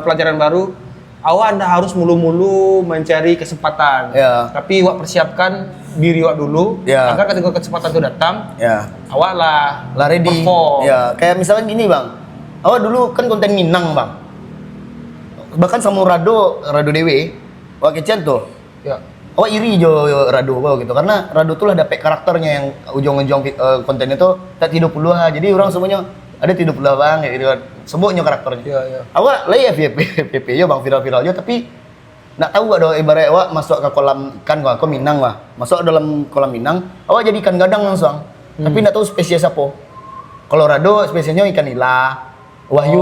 pelajaran baru. Awak anda harus mulu-mulu mencari kesempatan. Ya. Tapi awak persiapkan diri awak dulu Ya. agar ketika kesempatan itu datang, Ya. awak lah Lari di perform. ya kayak misalkan gini bang, awak dulu kan konten Minang bang, bahkan sama Rado Dewe, awak kecian tuh, Ya. awak iri jo Rado kau gitu karena Rado tuh lah dapet karakternya yang ujung-ujung konten itu tak 30 lah, jadi orang semuanya ada 30 bang kayak gitu kan, semuanya karakternya. Ya. Awak lah ya VP ya bang viral-viralnya tapi nggak tahu ada ibarat awak masuk ke kolam ikan gua, aku Minang lah, masuk dalam kolam Minang, awak jadi ikan gadang langsung, tapi nggak tahu spesies apa. Kalau Rado spesiesnya ikan nila, Wahyu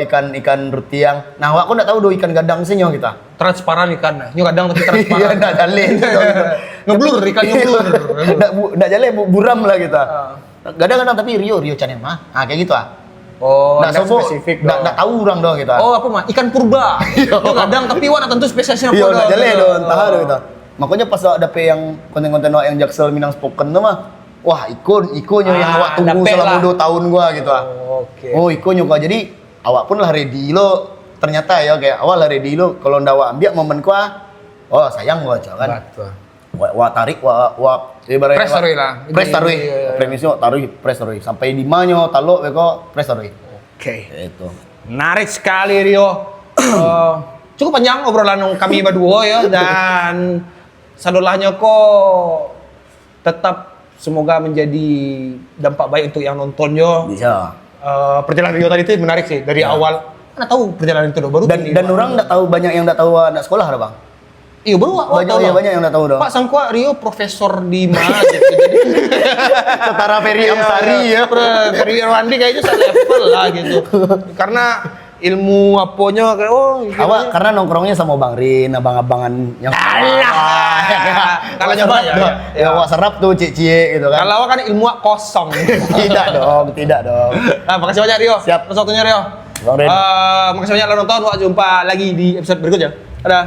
ikan rutiang. Nah awak aku nggak tahu do ikan gadang sih nyo kita. Transparan ikan. Nyo kadang tapi Iya transparan. nggak jalan. Ngeblur ikan ngeblur. Nggak jalan buram lah kita. Kadang-kadang tapi Rio Chan mah, kayak gitu ah. Oh, Nggak sobo, spesifik nggak tahu orang dong kita. Oh, apa mah? Ikan purba. Nyo kadang tapi wah tentu spesiesnya Iya, apa nggak jalan dong, entah ada kita. Makanya pas ada yang konten-konten yang Jaksel Minang Spoken tuh mah, wah ikonnya yang awak tunggu dapet selama lah. 2 tahun gua gitu ah. Oke. Oh ikonnya gua, jadi awak pun lah ready lo. Ternyata ya kayak awak lah ready lo. Kalau ndak awak ambil momen gua, oh sayang gua kan. Betul. Wah tarik wah ibaratnya Press taruh lah. press taruh Iya. premisnya taruh press taruh sampai di manyo talo beko press taruh Oke. itu Menarik sekali Rio. Cukup panjang obrolan kami berdua ya dan sadolahnya kok tetap semoga menjadi dampak baik untuk yang nontonnya. bisa Perjalanan Rio tadi itu menarik sih dari awal. Mana tahu perjalanan itu baru dan orang nggak tahu banyak yang nggak tahu anak sekolah ada bang iya baru banyak yang nggak tahu dong Pak Sangkwa Rio profesor di mana gitu. Jadi setara Ferry Amsari ya Ferry Irwandi kayaknya level lah gitu. Karena ilmu aponya kayak awak karena nongkrongnya sama Bang Rin abang-abangan yang Alah. Kalau nyoba ya. Ya, wak serap tuh cie gitu kan. Kalau kan ilmu kosong. Tidak dong, tidak dong. Nah, makasih banyak Rio. Siap. Atas waktunya Rio. Bang Ren. Makasih banyak udah nonton. Jumpa lagi di episode berikutnya. Dadah.